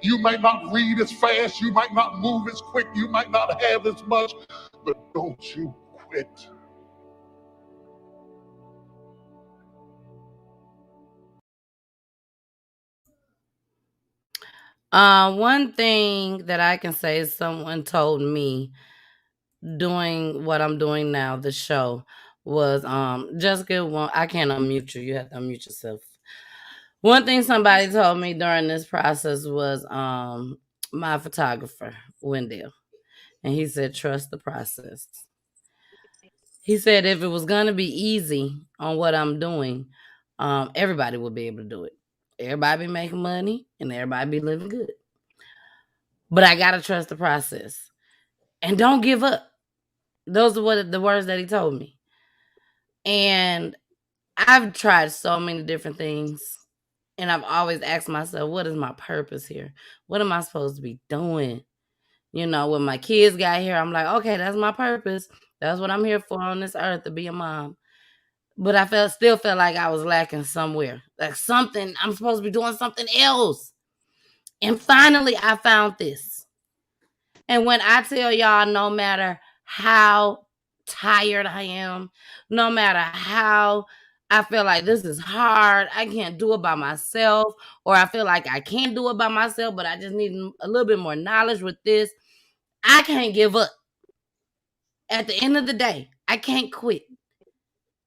You might not read as fast, you might not move as quick, you might not have as much, but don't you quit. One thing that I can say is someone told me doing what I'm doing now, the show, was Jessica, I can't unmute you. You have to unmute yourself. One thing somebody told me during this process was my photographer, Wendell. And he said, trust the process. He said if it was gonna be easy on what I'm doing, everybody would be able to do it. Everybody be making money and everybody be living good. But I gotta trust the process. And don't give up. Those are what the words that he told me. And I've tried so many different things. And I've always asked myself, what is my purpose here? What am I supposed to be doing? You know, when my kids got here, I'm like, okay, that's my purpose. That's what I'm here for on this earth, to be a mom. But I still felt like I was lacking somewhere. Like something, I'm supposed to be doing something else. And finally, I found this. And when I tell y'all, no matter how tired I am, no matter how I feel like this is hard, I can't do it by myself, or I feel like I can do it by myself, but I just need a little bit more knowledge with this, I can't give up. At the end of the day, I can't quit.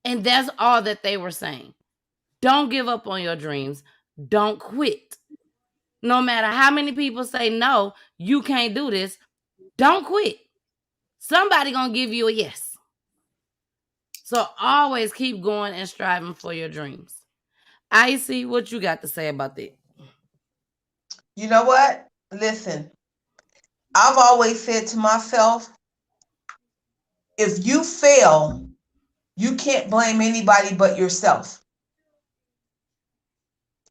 And that's all that they were saying. Don't give up on your dreams. Don't quit. No matter how many people say, no, you can't do this, don't quit. Somebody gonna give you a yes. So always keep going and striving for your dreams. Icy, what you got to say about that? You know what? Listen, I've always said to myself, if you fail, you can't blame anybody but yourself.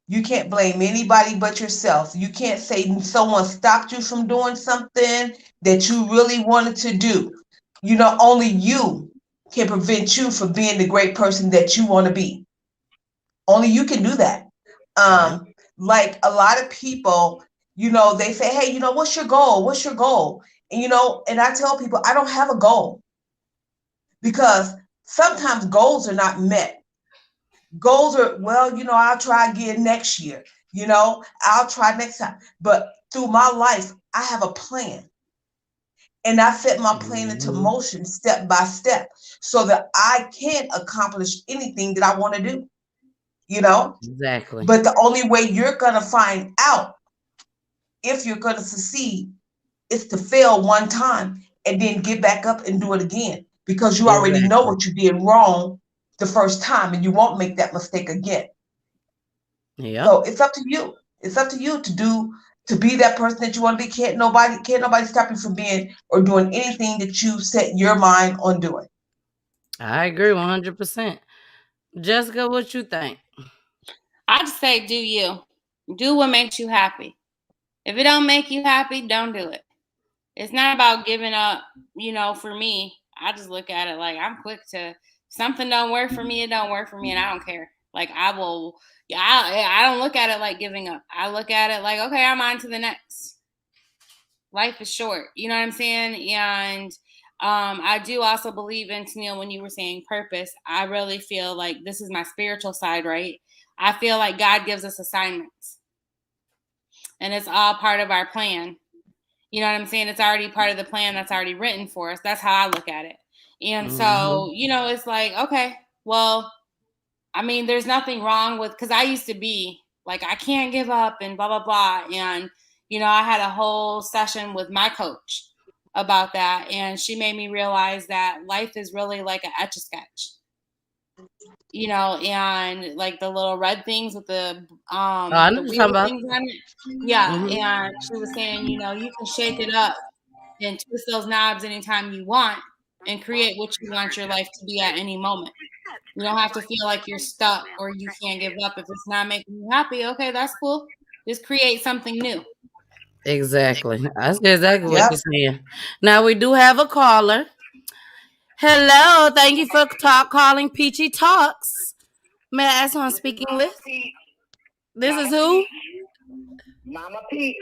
You can't blame anybody but yourself. You can't say someone stopped you from doing something that you really wanted to do. You know, only you can prevent you from being the great person that you want to be. Only you can do that. Like a lot of people, you know, they say, hey, you know, what's your goal? What's your goal? And, you know, and I tell people, I don't have a goal because sometimes goals are not met. Goals are, well, you know, I'll try again next year. You know, I'll try next time. But through my life, I have a plan. And I set my plan into motion step by step so that I can accomplish anything that I want to do. You know? Exactly. But the only way you're going to find out if you're going to succeed is to fail one time and then get back up and do it again because you already know what you did wrong the first time and you won't make that mistake again. Yeah. So it's up to you. It's up to you to be that person that you want to be. Can't nobody stop you from being or doing anything that you set your mind on doing. I agree 100%. Jessica, what you think? I just say do you. Do what makes you happy. If it don't make you happy, don't do it. It's not about giving up, you know, for me. I just look at it like I'm quick to something don't work for me, it don't work for me, and I don't care. Like I don't look at it like giving up. I look at it like, okay, I'm on to the next. Life is short. You know what I'm saying? And I do also believe in, Tennille, when you were saying purpose, I really feel like this is my spiritual side, right? I feel like God gives us assignments. And it's all part of our plan. You know what I'm saying? It's already part of the plan that's already written for us. That's how I look at it. And so, you know, it's like, okay, well, I mean, there's nothing wrong with, because I used to be like, I can't give up and blah, blah, blah. And, you know, I had a whole session with my coach about that. And she made me realize that life is really like an Etch-a-Sketch. You know, and like the little red things with the weird things on it. Yeah. And she was saying, you know, you can shake it up and twist those knobs anytime you want and create what you want your life to be at any moment. You don't have to feel like you're stuck or you can't give up. If it's not making you happy, okay, that's cool. Just create something new. Exactly. That's exactly what you're saying. Now we do have a caller. Hello, thank you for calling Peachy Talks. May I ask who I'm speaking with? This is who? Mama Peach.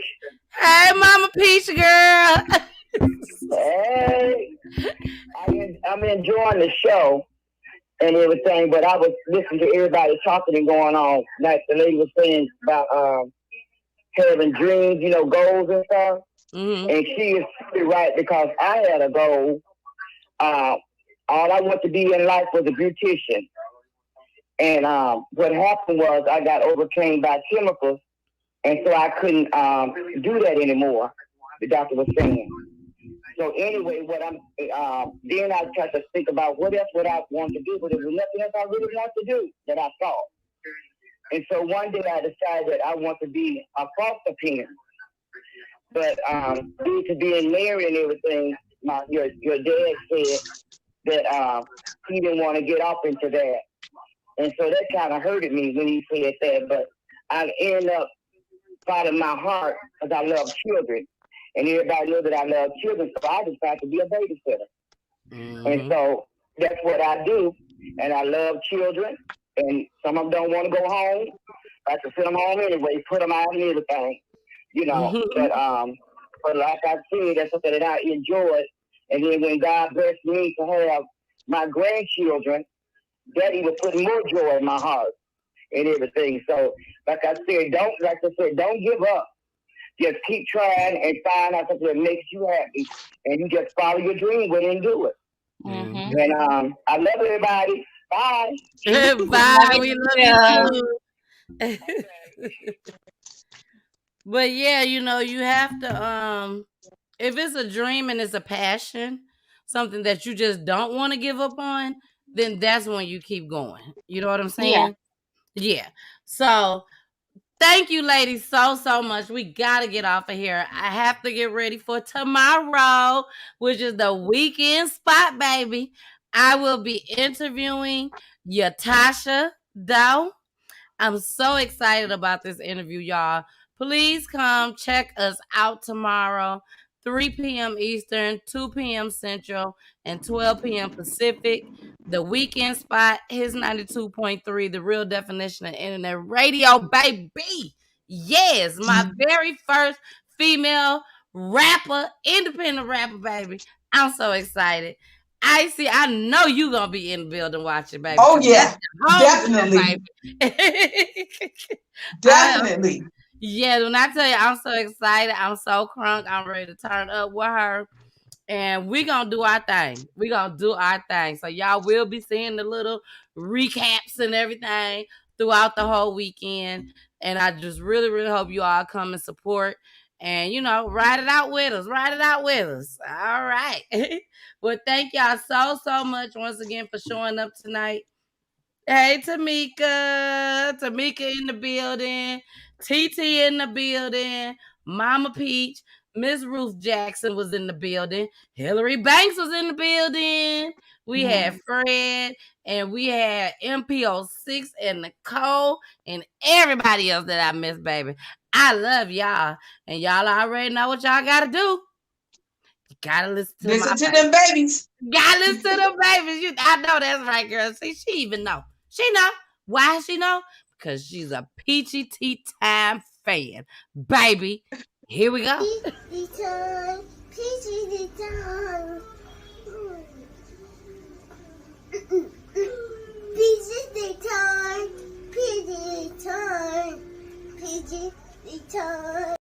Hey, Mama Peach girl. Hey, I'm enjoying the show and everything, but I was listening to everybody talking and going on. Like the lady was saying about having dreams, you know, goals and stuff. And she is right because I had a goal. All I wanted to be in life was a beautician. And what happened was I got overcame by chemicals, and so I couldn't do that anymore. The doctor was saying. So anyway, what then I tried to think about what else would I want to do, but there was nothing else I really want to do that I thought. And so one day I decided that I want to be a foster parent. But due to being married and everything, your dad said that he didn't want to get off into that. And so that kind of hurted me when he said that. But I ended up fighting my heart because I love children. And everybody knows that I love children, so I decided to be a babysitter. Mm-hmm. And so that's what I do. And I love children. And some of them don't want to go home. I have to send them home anyway, put them out and everything, you know. Mm-hmm. But like I said, that's something that I enjoyed. And then when God blessed me to have my grandchildren, that even put more joy in my heart and everything. So, like I said, don't give up. Just keep trying and find out something that makes you happy. And you just follow your dream with it and do it. Mm-hmm. And I love everybody. Bye. Bye. We love you too. But yeah, you know, you have to, if it's a dream and it's a passion, something that you just don't want to give up on, then that's when you keep going. You know what I'm saying? Yeah. So thank you, ladies, so much. We got to get off of here. I have to get ready for tomorrow, which is the weekend spot, baby. I will be interviewing Yatasha Dow. I'm so excited about this interview, y'all. Please come check us out tomorrow, 3 p.m. Eastern, 2 p.m. Central, and 12 p.m. Pacific. The weekend spot, his 92.3, the real definition of internet radio, baby. Yes, my very first female rapper, independent rapper, baby. I'm so excited. I know you gonna be in the building watching, baby. Oh yeah, definitely. Definitely. Yeah, when I tell you I'm so excited, I'm so crunk, I'm ready to turn up with her. And we're gonna do our thing. We're gonna do our thing. So y'all will be seeing the little recaps and everything throughout the whole weekend. And I just really, really hope you all come and support. And, you know, ride it out with us. Ride it out with us. All right. Well, thank y'all so much once again for showing up tonight. Hey, Tamika in the building. TT in the building. Mama Peach. Miss Ruth Jackson was in the building. Hillary Banks was in the building. We had Fred, and we had MPO6 and Nicole and everybody else that I missed, baby. I love y'all. And y'all already know what y'all got to do. You got to listen to them babies. Gotta listen to them babies. I know that's right, girl. See, she even know. She know. Why she know? Because she's a Peachy Tea Time fan. Baby, here we go. Peachy time. Peachy time. Peachy time. Peachy time. Peachy time.